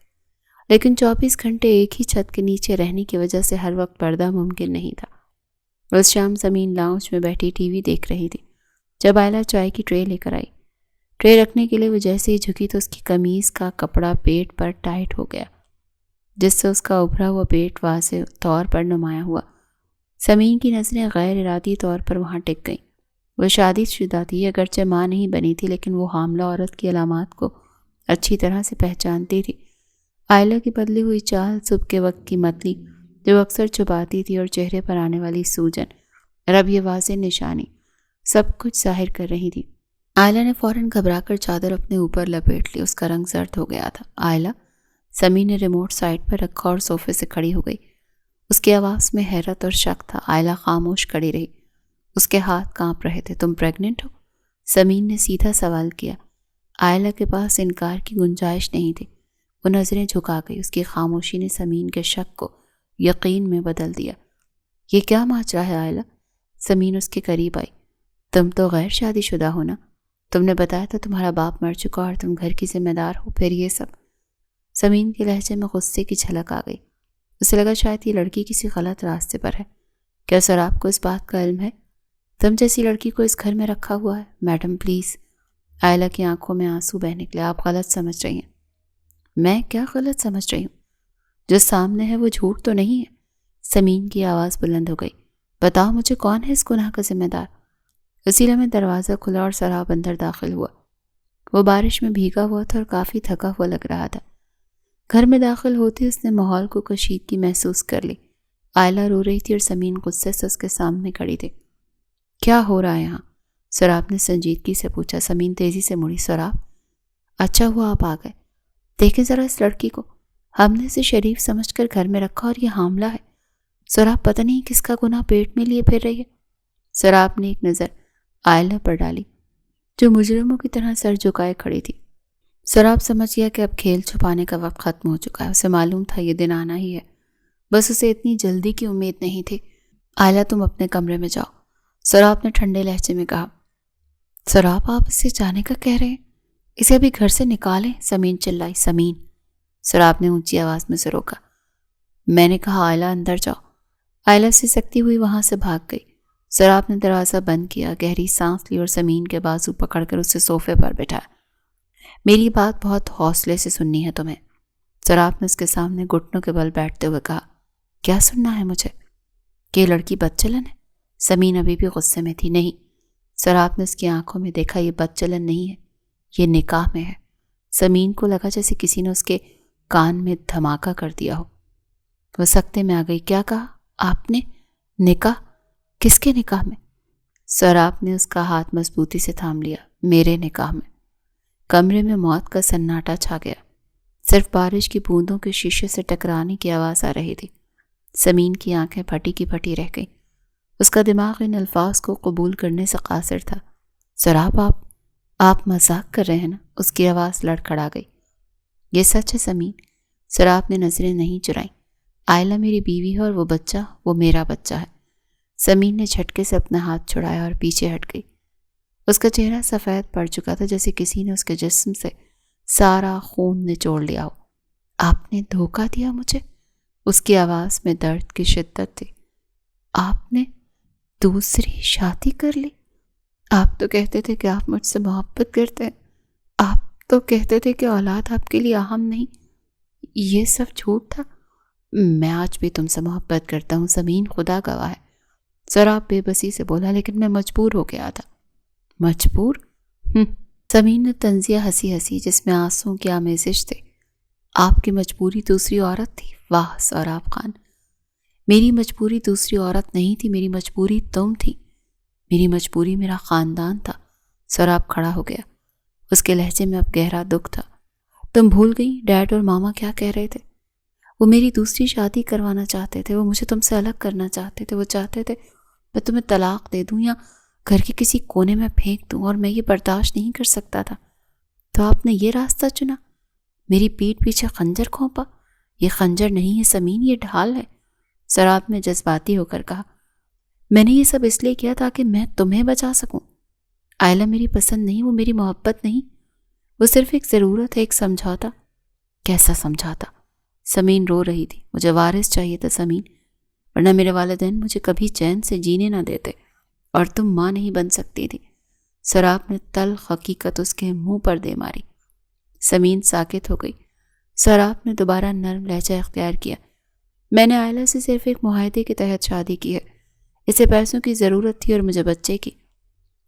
لیکن 24 گھنٹے ایک ہی چھت کے نیچے رہنے کی وجہ سے ہر وقت پردہ ممکن نہیں تھا۔ اس شام زمین لاؤنج میں بیٹھی ٹی وی دیکھ رہی تھی جب آئلہ چائے کی ٹرے لے کر آئی۔ ٹرے رکھنے کے لیے وہ جیسے ہی جھکی تو اس کی قمیض کا کپڑا پیٹ پر ٹائٹ ہو گیا، جس سے اس کا ابھرا ہوا پیٹ واضح طور پر نمایاں ہوا۔ سمین کی نظریں غیر ارادی طور پر وہاں ٹک گئیں۔ وہ شادی شدہ تھی، اگرچہ ماں نہیں بنی تھی، لیکن وہ حاملہ عورت کی علامات کو اچھی طرح سے پہچانتی تھی۔ آئلہ کی بدلی ہوئی چال، صبح کے وقت کی متلی جو اکثر چھپاتی تھی، اور چہرے پر آنے والی سوجن، اور اب یہ واضح نشانی سب کچھ ظاہر کر رہی تھی۔ آئلہ نے فوراً گھبرا کر چادر اپنے اوپر لپیٹ لی۔ اس کا رنگ زرد ہو گیا تھا۔ آئلہ، سمین نے ریموٹ سائٹ پر رکھا اور صوفے سے کھڑی ہو گئی۔ اس کی آواز میں حیرت اور شک تھا۔ آئلہ خاموش کھڑی رہی۔ اس کے ہاتھ کانپ رہے تھے۔ تم پریگننٹ ہو؟ سمین نے سیدھا سوال کیا۔ آئلہ کے پاس انکار کی گنجائش نہیں تھی۔ وہ نظریں جھکا گئی۔ اس کی خاموشی نے سمین کے شک کو یقین میں بدل دیا۔ یہ کیا ماجرا ہے آئلہ؟ سمین اس کے قریب آئی۔ تم تو غیر شادی شدہ ہو نا؟ تم نے بتایا تھا تمہارا باپ مر چکا اور تم گھر کی ذمہ دار ہو، پھر یہ سب؟ سمین کے لہجے میں غصے کی جھلک آ گئی۔ اسے لگا شاید یہ لڑکی کسی غلط راستے پر ہے۔ کیا سراب کو اس بات کا علم ہے؟ تم جیسی لڑکی کو اس گھر میں رکھا ہوا ہے؟ Madam please. آئلہ کی آنکھوں میں آنسو بہہ نکلے۔ آپ غلط سمجھ رہی ہیں۔ میں کیا غلط سمجھ رہی ہوں؟ جو سامنے ہے وہ جھوٹ تو نہیں ہے؟ سمین کی آواز بلند ہو گئی۔ بتاؤ مجھے کون ہے اس گناہ کا ذمہ دار؟ اسی لمحے دروازہ کھلا اور سراب اندر داخل ہوا۔ وہ بارش میں بھیگا ہوا تھا اور کافی تھکا ہوا لگ رہا تھا۔ گھر میں داخل ہوتے اس نے ماحول کو کشیدگی محسوس کر لی۔ آئلہ رو رہی تھی اور سمین غصے سے اس کے سامنے کھڑی تھی۔ کیا ہو رہا ہے یہاں؟ سراب نے سنجیدگی سے پوچھا۔ سمین تیزی سے مڑی۔ سراب، اچھا ہوا آپ آ گئے۔ دیکھیں ذرا اس لڑکی کو، ہم نے اسے شریف سمجھ کر گھر میں رکھا اور یہ حاملہ ہے۔ سراب پتہ نہیں کس کا گناہ پیٹ میں لیے پھر رہی ہے۔ سراب نے ایک نظر آئلہ پر ڈالی جو مجرموں کی طرح سر جھکائے کھڑی تھی۔ سراب سمجھ گیا کہ اب کھیل چھپانے کا وقت ختم ہو چکا ہے۔ اسے معلوم تھا یہ دن آنا ہی ہے، بس اسے اتنی جلدی کی امید نہیں تھی۔ آئلہ تم اپنے کمرے میں جاؤ، سراب نے ٹھنڈے لہجے میں کہا۔ سراب آپ اسے جانے کا کہہ رہے ہیں؟ اسے ابھی گھر سے نکالیں، سمین چلائی۔ سمین، سراب نے اونچی آواز میں سے روکا۔ میں نے کہا آئلہ اندر جاؤ۔ آئلہ سے سکتی ہوئی وہاں سے بھاگ گئی۔ سراب نے دروازہ بند کیا، گہری سانس لی اور سمین کے بازو پکڑ کر اسے صوفے پر بٹھایا۔ میری بات بہت حوصلے سے سننی ہے تمہیں، سراب نے اس کے سامنے گھٹنوں کے بل بیٹھتے ہوئے کہا۔ کیا سننا ہے مجھے؟ کہ یہ لڑکی بدچلن ہے؟ سمین ابھی بھی غصے میں تھی۔ نہیں، سراب نے اس کی آنکھوں میں دیکھا، یہ بدچلن نہیں ہے، یہ نکاح میں ہے۔ سمین کو لگا جیسے کسی نے اس کے کان میں دھماکہ کر دیا ہو۔ وہ سکتے میں آ گئی۔ کیا کہا آپ نے؟ نکاح؟ کس کے نکاح میں؟ سراب نے اس کا ہاتھ مضبوطی سے تھام لیا۔ میرے نکاح میں۔ کمرے میں موت کا سناٹا چھا گیا۔ صرف بارش کی بوندوں کے شیشے سے ٹکرانے کی آواز آ رہی تھی۔ سمین کی آنکھیں پھٹی کی پھٹی رہ گئیں۔ اس کا دماغ ان الفاظ کو قبول کرنے سے قاصر تھا۔ سراب، آپ مذاق کر رہے ہیں نا؟ اس کی آواز لڑکھڑا گئی۔ یہ سچ ہے سمین، سراب نے نظریں نہیں چرائیں۔ آئلہ میری بیوی ہے اور وہ بچہ، وہ میرا بچہ ہے۔ سمین نے جھٹکے سے اپنا ہاتھ چھڑایا اور پیچھے ہٹ گئی۔ اس کا چہرہ سفید پڑ چکا تھا، جیسے کسی نے اس کے جسم سے سارا خون نچوڑ لیا ہو۔ آپ نے دھوکہ دیا مجھے؟ اس کی آواز میں درد کی شدت تھی۔ آپ نے دوسری شادی کر لی؟ آپ تو کہتے تھے کہ آپ مجھ سے محبت کرتے ہیں، آپ تو کہتے تھے کہ اولاد آپ کے لیے اہم نہیں، یہ سب جھوٹ تھا؟ میں آج بھی تم سے محبت کرتا ہوں سمین، خدا گواہ ہے، سراب بے بسی سے بولا، لیکن میں مجبور ہو گیا تھا۔ مجبور؟ سمین نے طنزیہ ہنسی ہنسی جس میں آنسوؤں کی آمیزش تھی۔ آپ کی مجبوری دوسری عورت تھی؟ واہ سراب خان، میری مجبوری دوسری عورت نہیں تھی، میری مجبوری تم تھی، میری مجبوری میرا خاندان تھا۔ سراب کھڑا ہو گیا۔ اس کے لہجے میں اب گہرا دکھ تھا۔ تم بھول گئی ڈیڈ اور ماما کیا کہہ رہے تھے؟ وہ میری دوسری شادی کروانا چاہتے تھے، وہ مجھے تم سے الگ کرنا چاہتے تھے، وہ چاہتے تھے میں تمہیں طلاق دے دوں یا گھر کے کسی کونے میں پھینک دوں، اور میں یہ برداشت نہیں کر سکتا تھا۔ تو آپ نے یہ راستہ چنا، میری پیٹھ پیچھے خنجر کھونپا۔ یہ خنجر نہیں ہے سمین، یہ ڈھال ہے، سراب نے جذباتی ہو کر کہا۔ میں نے یہ سب اس لیے کیا تاکہ میں تمہیں بچا سکوں۔ آئلہ میری پسند نہیں، وہ میری محبت نہیں، وہ صرف ایک ضرورت ہے، ایک سمجھوتا۔ کیسا سمجھوتا؟ سمین رو رہی تھی۔ مجھے وارث چاہیے تھا سمین، ورنہ میرے والدین مجھے کبھی چین سے جینے نہ دیتے، اور تم ماں نہیں بن سکتی تھی۔ سراب نے تلخ حقیقت اس کے منہ پر دے ماری۔ سمین ساکت ہو گئی۔ سراب نے دوبارہ نرم لہجہ اختیار کیا۔ میں نے آئلہ سے صرف ایک معاہدے کے تحت شادی کی ہے، اسے پیسوں کی ضرورت تھی اور مجھے بچے کی۔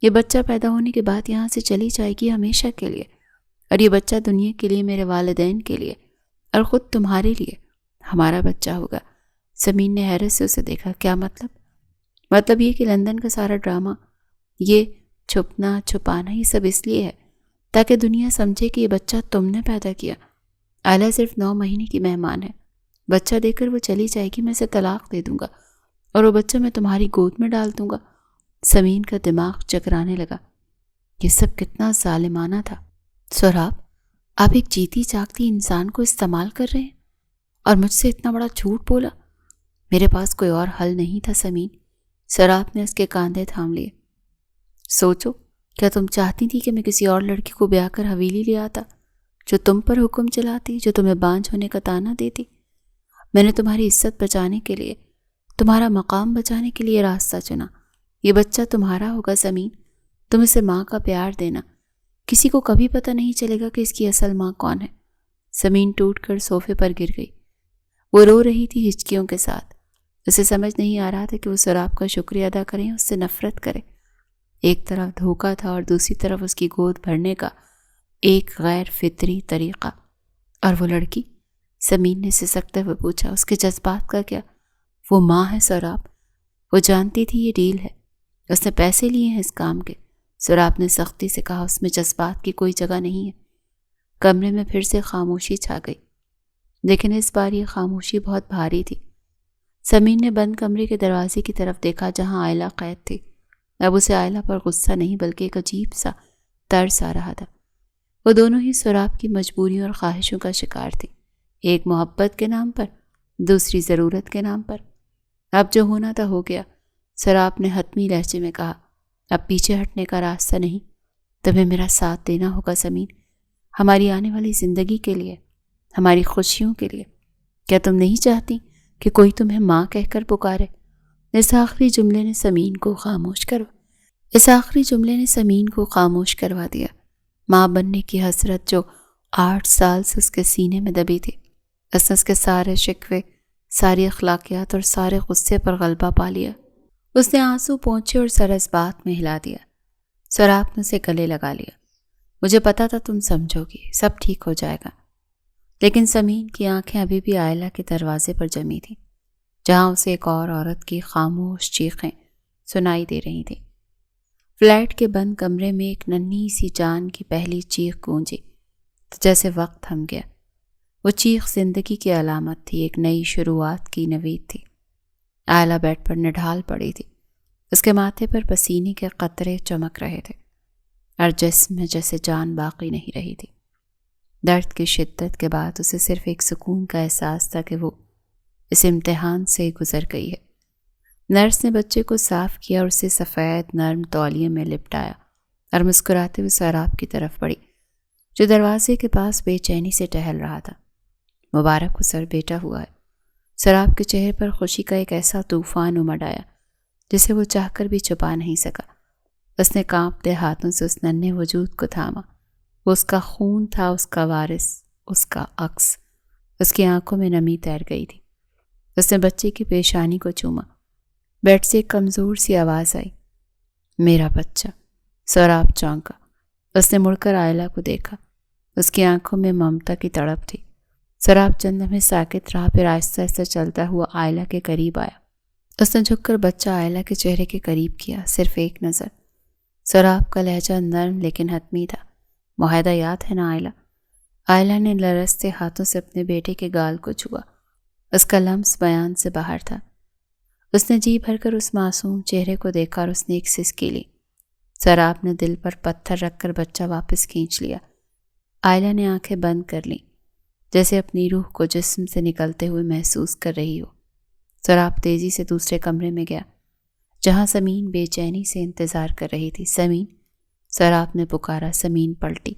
یہ بچہ پیدا ہونے کے بعد یہاں سے چلی جائے گی ہمیشہ کے لیے، اور یہ بچہ دنیا کے لیے، میرے والدین کے لیے اور خود تمہارے لیے ہمارا بچہ ہوگا۔ سمین نے حیرت سے اسے دیکھا۔ کیا مطلب؟ مطلب یہ کہ لندن کا سارا ڈرامہ، یہ چھپنا چھپانا، یہ سب اس لیے ہے تاکہ دنیا سمجھے کہ یہ بچہ تم نے پیدا کیا۔ آئلہ صرف 9 مہینے کی مہمان ہے، بچہ دے کر وہ چلی جائے گی، میں اسے طلاق دے دوں گا اور وہ بچہ میں تمہاری گود میں ڈال دوں گا۔ سمین کا دماغ چکرانے لگا۔ یہ سب کتنا ظالمانہ تھا۔ سہراب، آپ ایک جیتی جاگتی انسان کو استعمال کر رہے ہیں اور مجھ سے اتنا بڑا جھوٹ بولا۔ میرے پاس کوئی اور حل نہیں تھا سمین۔ سہراب نے اس کے کاندھے تھام لیے۔ سوچو، کیا تم چاہتی تھی کہ میں کسی اور لڑکی کو بیاہ کر حویلی لے آتا جو تم پر حکم چلاتی، جو تمہیں بانجھ ہونے کا طعنہ دیتی؟ میں نے تمہاری عزت بچانے کے لیے، تمہارا مقام بچانے کے لیے راستہ چنا۔ یہ بچہ تمہارا ہوگا سمین، تم اسے ماں کا پیار دینا۔ کسی کو کبھی پتہ نہیں چلے گا کہ اس کی اصل ماں کون ہے۔ سمین ٹوٹ کر صوفے پر گر گئی۔ وہ رو رہی تھی ہچکیوں کے ساتھ۔ اسے سمجھ نہیں آ رہا تھا کہ وہ سہراب کا شکریہ ادا کرے، اس سے نفرت کرے۔ ایک طرف دھوکہ تھا اور دوسری طرف اس کی گود بھرنے کا ایک غیر فطری طریقہ۔ اور وہ لڑکی؟ سمین نے سسکتے ہوئے پوچھا۔ اس کے جذبات کا کیا؟ وہ ماں ہے سہراب، وہ جانتی تھی یہ ڈیل ہے، اس نے پیسے لیے ہیں اس کام کے۔ سہراب نے سختی سے کہا۔ اس میں جذبات کی کوئی جگہ نہیں ہے۔ کمرے میں پھر سے خاموشی چھا گئی، لیکن اس بار یہ خاموشی بہت بھاری تھی۔ سمین نے بند کمرے کے دروازے کی طرف دیکھا جہاں آئلہ قید تھی۔ اب اسے آئلہ پر غصہ نہیں بلکہ ایک عجیب سا ترس آ رہا تھا۔ وہ دونوں ہی سہراب کی مجبوریوں اور خواہشوں کا شکار تھی، ایک محبت کے نام پر، دوسری ضرورت کے نام پر۔ اب جو ہونا تھا ہو گیا۔ سہراب نے حتمی لہجے میں کہا۔ اب پیچھے ہٹنے کا راستہ نہیں، تمہیں میرا ساتھ دینا ہوگا سمین، ہماری آنے والی زندگی کے لیے، ہماری خوشیوں کے لیے۔ کیا تم نہیں چاہتی کہ کوئی تمہیں ماں کہہ کر پکارے؟ اس آخری جملے نے سمین کو خاموش کروا دیا۔ ماں بننے کی حسرت جو 8 سال سے اس کے سینے میں دبی تھی، اس نے اس کے سارے شکوے، ساری اخلاقیات اور سارے غصے پر غلبہ پا لیا۔ اس نے آنسو پونچھے اور سر اس بات میں ہلا دیا۔ سہراب نے اسے گلے لگا لیا۔ مجھے پتا تھا تم سمجھو گی، سب ٹھیک ہو جائے گا۔ لیکن سمین کی آنکھیں ابھی بھی آئلہ کے دروازے پر جمی تھیں، جہاں اسے ایک اور عورت کی خاموش چیخیں سنائی دے رہی تھیں۔ فلیٹ کے بند کمرے میں ایک ننھی سی جان کی پہلی چیخ گونجی تو جیسے وقت تھم گیا۔ وہ چیخ زندگی کی علامت تھی، ایک نئی شروعات کی نوید تھی۔ آئلہ بیڈ پر نڈھال پڑی تھی، اس کے ماتھے پر پسینے کے قطرے چمک رہے تھے اور جسم میں جیسے جان باقی نہیں رہی تھی۔ درد کی شدت کے بعد اسے صرف ایک سکون کا احساس تھا کہ وہ اس امتحان سے گزر گئی ہے۔ نرس نے بچے کو صاف کیا اور اسے سفید نرم تولیے میں لپٹایا اور مسکراتے ہوئے سہراب کی طرف بڑھی، جو دروازے کے پاس بے چینی سے ٹہل رہا تھا۔ مبارک ہو سر، بیٹا ہوا ہے۔ سہراب کے چہرے پر خوشی کا ایک ایسا طوفان امڈ آیا جسے وہ چاہ کر بھی چھپا نہیں سکا۔ اس نے کانپتے ہاتھوں سے اس ننھے وجود کو تھاما۔ وہ اس کا خون تھا، اس کا وارث، اس کا عکس۔ اس کی آنکھوں میں نمی تیر گئی تھی۔ اس نے بچے کی پیشانی کو چوما۔ بیڈ سے ایک کمزور سی آواز آئی، میرا بچہ۔ سہراب چونکا۔ اس نے مڑ کر آئلہ کو دیکھا۔ اس کی آنکھوں میں ممتا کی تڑپ تھی۔ سہراب چند لمحے ساکت رہا، پھر آہستہ آہستہ چلتا ہوا آئلہ کے قریب آیا۔ اس نے جھک کر بچہ آئلہ کے چہرے کے قریب کیا، صرف ایک نظر۔ سہراب کا لہجہ نرم لیکن حتمی تھا۔ معاہدہ یاد ہے نا آئلہ؟ آئلہ نے لرزتے ہاتھوں سے اپنے بیٹے کے گال کو چھوا۔ اس کا لمس بیان سے باہر تھا۔ اس نے جی بھر کر اس معصوم چہرے کو دیکھا اور اس نے ایک سسکی لی۔ سہراب نے دل پر پتھر رکھ کر بچہ واپس کھینچ لیا۔ آئلہ نے آنکھیں بند کر لیں، جیسے اپنی روح کو جسم سے نکلتے ہوئے محسوس کر رہی ہو۔ سہراب تیزی سے دوسرے کمرے میں گیا، جہاں سمین بے چینی سے انتظار کر رہی تھی۔ سمین، سہراب نے پکارا۔ سمین پلٹی۔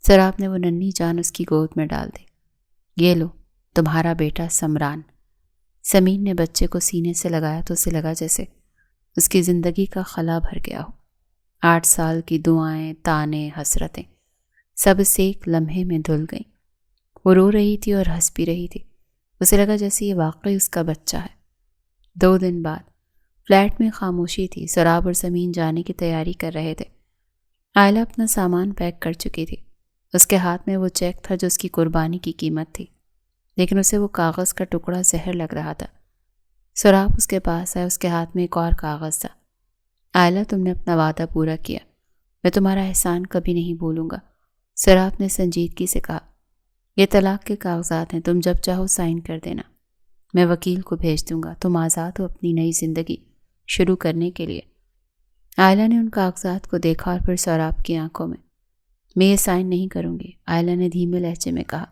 سہراب نے وہ ننھی جان اس کی گود میں ڈال دی۔ یہ لو، تمہارا بیٹا سمران۔ سمین نے بچے کو سینے سے لگایا تو اسے لگا جیسے اس کی زندگی کا خلا بھر گیا ہو۔ 8 سال کی دعائیں، تانے، حسرتیں، سب اس ایک لمحے میں دھل گئیں۔ وہ رو رہی تھی اور ہنس بھی رہی تھی۔ اسے لگا جیسے یہ واقعی اس کا بچہ ہے۔ 2 دن بعد فلیٹ میں خاموشی تھی۔ سراب اور سمین جانے کی تیاری کر رہے تھے۔ آئلہ اپنا سامان پیک کر چکی تھی۔ اس کے ہاتھ میں وہ چیک تھا جو اس کی قربانی کی قیمت تھی، لیکن اسے وہ کاغذ کا ٹکڑا زہر لگ رہا تھا۔ سراب اس کے پاس آئے، اس کے ہاتھ میں ایک اور کاغذ تھا۔ آئلہ، تم نے اپنا وعدہ پورا کیا، میں تمہارا احسان کبھی نہیں بھولوں گا، سراب نے سنجیدگی سے کہا۔ یہ طلاق کے کاغذات ہیں، تم جب چاہو سائن کر دینا، میں وکیل کو بھیج دوں گا، تم آزاد ہو اپنی نئی زندگی شروع کرنے کے لیے۔ آئلہ نے ان کاغذات کو دیکھا اور پھر سراب کی آنکھوں میں یہ سائن نہیں کروں گی، آئلہ نے دھیمے لہجے میں کہا۔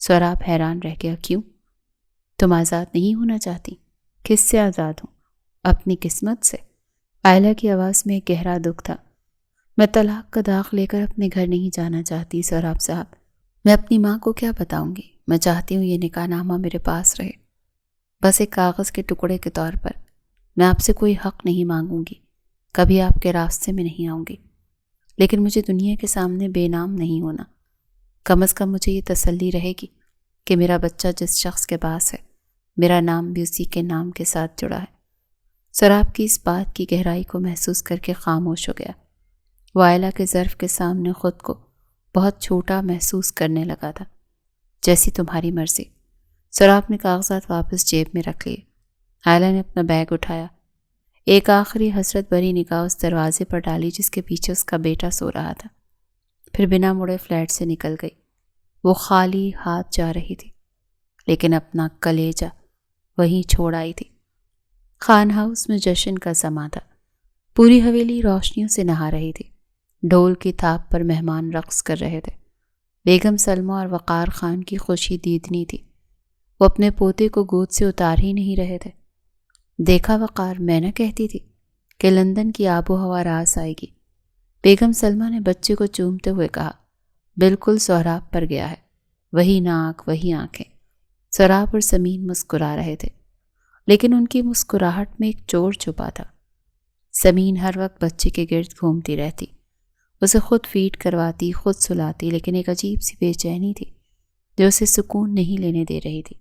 سراب حیران رہ گیا، کیوں؟ تم آزاد نہیں ہونا چاہتی؟ کس سے آزاد ہوں؟ اپنی قسمت سے۔ آئلہ کی آواز میں ایک گہرا دکھ تھا۔ میں طلاق کا داغ لے کر اپنے گھر نہیں جانا چاہتی سراب صاحب، میں اپنی ماں کو کیا بتاؤں گی؟ میں چاہتی ہوں یہ نکاح نامہ میرے پاس رہے، بس ایک کاغذ کے ٹکڑے کے طور پر۔ میں آپ سے کوئی حق نہیں مانگوں گی، کبھی آپ کے راستے میں نہیں آؤں گی، لیکن مجھے دنیا کے سامنے بے نام نہیں ہونا۔ کم از کم مجھے یہ تسلی رہے گی کہ میرا بچہ جس شخص کے پاس ہے، میرا نام بھی اسی کے نام کے ساتھ جڑا ہے۔ سراب کی اس بات کی گہرائی کو محسوس کر کے خاموش ہو گیا۔ وہ آئلہ کے ظرف کے سامنے خود کو بہت چھوٹا محسوس کرنے لگا تھا۔ جیسی تمہاری مرضی۔ سراب نے کاغذات واپس جیب میں رکھ لیے۔ آئلہ نے اپنا بیگ اٹھایا، ایک آخری حسرت بھری نگاہ اس دروازے پر ڈالی جس کے پیچھے اس کا بیٹا سو رہا تھا، پھر بنا مڑے فلیٹ سے نکل گئی۔ وہ خالی ہاتھ جا رہی تھی، لیکن اپنا کلیجہ وہیں چھوڑ آئی تھی۔ خان ہاؤس میں جشن کا سماں تھا۔ پوری حویلی روشنیوں سے نہا رہی تھی۔ ڈھول کی تھاپ پر مہمان رقص کر رہے تھے۔ بیگم سلمہ اور وقار خان کی خوشی دیدنی تھی۔ وہ اپنے پوتے کو گود سے اتار ہی نہیں رہے تھے۔ دیکھا وقار، میں نہ کہتی تھی کہ لندن کی آب و ہوا راس آئے گی، بیگم سلمہ نے بچے کو چومتے ہوئے کہا۔ بالکل سہراب پر گیا ہے، وہی ناک وہی آنکھیں۔ سراب اور سمین مسکرا رہے تھے، لیکن ان کی مسکراہٹ میں ایک چور چھپا تھا۔ سمین ہر وقت بچے کے گرد گھومتی رہتی، اسے خود فیڈ کرواتی، خود سلاتی، لیکن ایک عجیب سی بے چینی تھی جو اسے سکون نہیں لینے دے رہی تھی۔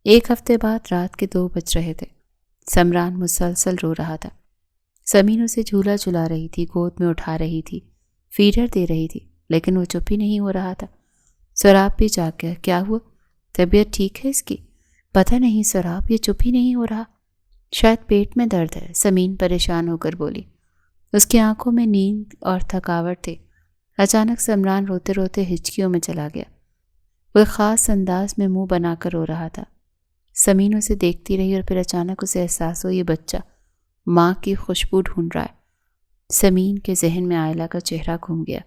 ایک ہفتے بعد رات کے 2 بج رہے تھے۔ سمران مسلسل رو رہا تھا۔ سمین اسے جھولا جھلا رہی تھی، گود میں اٹھا رہی تھی، فیڈر دے رہی تھی، لیکن وہ چپ ہی نہیں ہو رہا تھا۔ سراب بھی جاگ گیا۔ کیا ہوا؟ طبیعت ٹھیک ہے اس کی؟ پتہ نہیں سراب، یہ چپ ہی نہیں ہو رہا۔ شاید پیٹ میں درد ہے، سمین پریشان ہو کر بولی۔ اس کی آنکھوں میں نیند اور تھکاوٹ تھی۔ اچانک سمران روتے روتے ہچکیوں میں چلا گیا۔ وہ ایک خاص انداز میں منہ بنا کر رو رہا تھا۔ سمین اسے دیکھتی رہی اور پھر اچانک اسے احساس ہو یہ بچہ ماں کی خوشبو ڈھونڈ رہا ہے۔ سمین کے ذہن میں آئلہ کا چہرہ گھوم گیا۔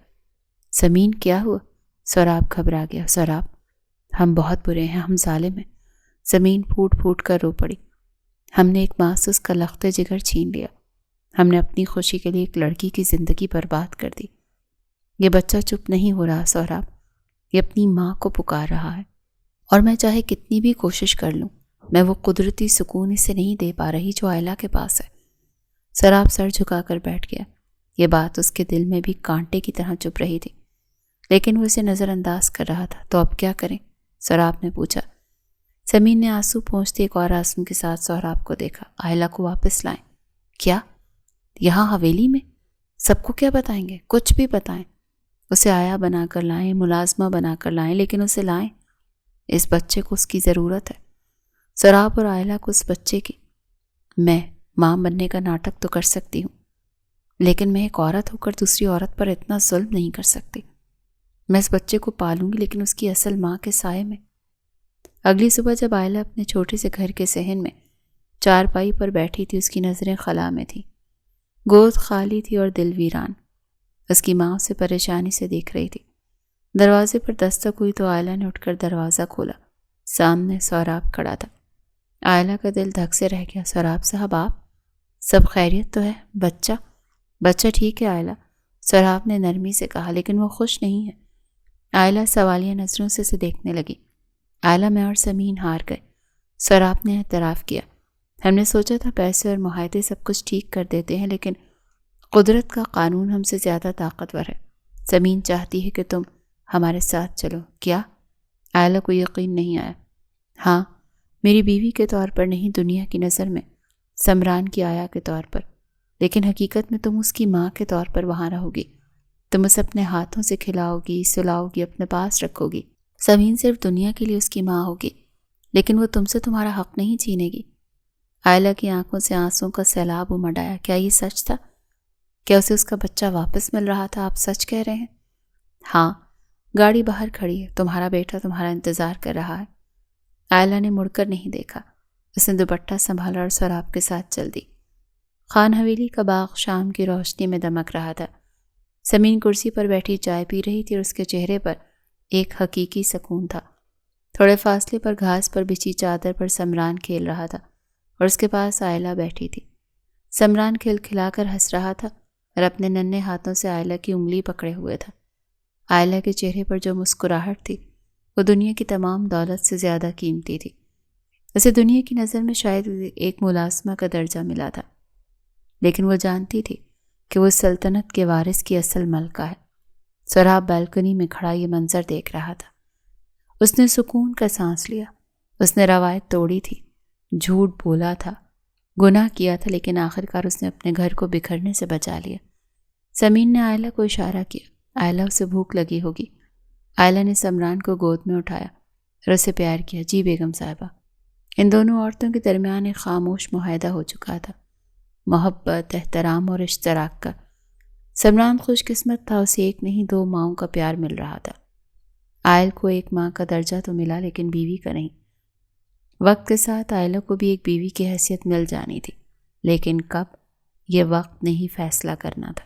سمین، کیا ہوا؟ سراب گھبرا گیا۔ سراب، ہم بہت برے ہیں، ہم ظالم ہیں۔ سمین پھوٹ پھوٹ کر رو پڑی۔ ہم نے ایک ماسوس کا لخت جگر چھین لیا۔ ہم نے اپنی خوشی کے لیے ایک لڑکی کی زندگی برباد کر دی۔ یہ بچہ چپ نہیں ہو رہا سہراب، یہ اپنی ماں کو پکار رہا ہے، اور میں چاہے کتنی بھی کوشش کر لوں، میں وہ قدرتی سکون اسے نہیں دے پا رہی جو آئلہ کے پاس ہے۔ سراب سر جھکا کر بیٹھ گیا۔ یہ بات اس کے دل میں بھی کانٹے کی طرح چپ رہی تھی، لیکن وہ اسے نظر انداز کر رہا تھا۔ تو اب کیا کریں؟ سراب نے پوچھا۔ سمین نے آنسو پہنچتے ایک اور آنسو کے ساتھ سہراب کو دیکھا۔ آئلہ کو واپس لائیں؟ کیا؟ یہاں حویلی میں؟ سب کو کیا بتائیں گے؟ کچھ بھی بتائیں، اسے آیا بنا کر لائیں، ملازمہ بنا کر لائیں، لیکن اسے لائیں۔ اس بچے کو اس کی ضرورت ہے۔ سراب اور آئلہ کو اس بچے کی۔ میں ماں بننے کا ناٹک تو کر سکتی ہوں، لیکن میں ایک عورت ہو کر دوسری عورت پر اتنا ظلم نہیں کر سکتی۔ میں اس بچے کو پالوں گی، لیکن اس کی اصل ماں کے سائے میں۔ اگلی صبح جب آئلہ اپنے چھوٹے سے گھر کے صحن میں چارپائی پر بیٹھی تھی، اس کی نظریں خلا میں تھیں۔ گود خالی تھی اور دل ویران۔ اس کی ماں اسے پریشانی سے دیکھ رہی تھی۔ دروازے پر دستک ہوئی تو آئلہ نے اٹھ کر دروازہ کھولا۔ سامنے سہراب کھڑا تھا۔ آئلہ کا دل دھک سے رہ گیا۔ سراب صاحب، آپ؟ سب خیریت تو ہے؟ بچہ ٹھیک ہے آئلہ، سراب نے نرمی سے کہا، لیکن وہ خوش نہیں ہے۔ آئلہ سوالیہ نظروں سے اسے دیکھنے لگی۔ آئلہ، میں اور سمین ہار گئے، سراب نے اعتراف کیا۔ ہم نے سوچا تھا پیسے اور معاہدے سب کچھ ٹھیک کر دیتے ہیں، لیکن قدرت کا قانون ہم سے زیادہ طاقتور ہے۔ سمین چاہتی ہے کہ تم ہمارے ساتھ چلو۔ کیا؟ آئلہ کو یقین نہیں آیا۔ ہاں، میری بیوی کے طور پر نہیں، دنیا کی نظر میں سمران کی آیا کے طور پر، لیکن حقیقت میں تم اس کی ماں کے طور پر وہاں رہو گی۔ تم اسے اپنے ہاتھوں سے کھلاؤ گی، سلاؤ گی، اپنے پاس رکھو گی۔ سمین صرف دنیا کے لیے اس کی ماں ہوگی، لیکن وہ تم سے تمہارا حق نہیں چھینے گی۔ آئلہ کی آنکھوں سے آنسوں کا سیلاب امڈ آیا۔ کیا یہ سچ تھا؟ کیا اسے اس کا بچہ واپس مل رہا تھا؟ آپ سچ کہہ رہے ہیں؟ ہاں، گاڑی باہر کھڑی ہے، تمہارا بیٹا تمہارا انتظار کر رہا ہے۔ آئلہ نے مڑ کر نہیں دیکھا۔ اس نے دوپٹہ سنبھالا اور سراب کے ساتھ چل دی۔ خان حویلی کا باغ شام کی روشنی میں دمک رہا تھا۔ سمین کرسی پر بیٹھی چائے پی رہی تھی اور اس کے چہرے پر ایک حقیقی سکون تھا۔ تھوڑے فاصلے پر گھاس پر بچھی چادر پر سمران کھیل رہا تھا اور اس کے پاس آئلہ بیٹھی تھی۔ سمران کھلکھلا کر ہنس رہا تھا اور اپنے ننھے ہاتھوں سے آئلہ کی انگلی پکڑے ہوئے تھا۔ آئلہ کے چہرے پر جو مسکراہٹ تھی وہ دنیا کی تمام دولت سے زیادہ قیمتی تھی۔ اسے دنیا کی نظر میں شاید ایک ملازمہ کا درجہ ملا تھا، لیکن وہ جانتی تھی کہ وہ سلطنت کے وارث کی اصل ملکہ ہے۔ سراب بالکنی میں کھڑا یہ منظر دیکھ رہا تھا۔ اس نے سکون کا سانس لیا۔ اس نے روایت توڑی تھی، جھوٹ بولا تھا، گناہ کیا تھا، لیکن آخرکار اس نے اپنے گھر کو بکھرنے سے بچا لیا۔ سمین نے آئلہ کو اشارہ کیا۔ آئلہ اسے بھوک لگی ہوگی۔ آئلہ نے سمران کو گود میں اٹھایا اور اسے پیار کیا۔ جی بیگم صاحبہ۔ ان دونوں عورتوں کے درمیان ایک خاموش معاہدہ ہو چکا تھا، محبت، احترام اور اشتراک کا۔ سمران خوش قسمت تھا، اسے ایک نہیں 2 ماؤں کا پیار مل رہا تھا۔ آئل کو ایک ماں کا درجہ تو ملا، لیکن بیوی کا نہیں۔ وقت کے ساتھ آئلہ کو بھی ایک بیوی کی حیثیت مل جانی تھی، لیکن کب، یہ وقت نے ہی فیصلہ کرنا تھا۔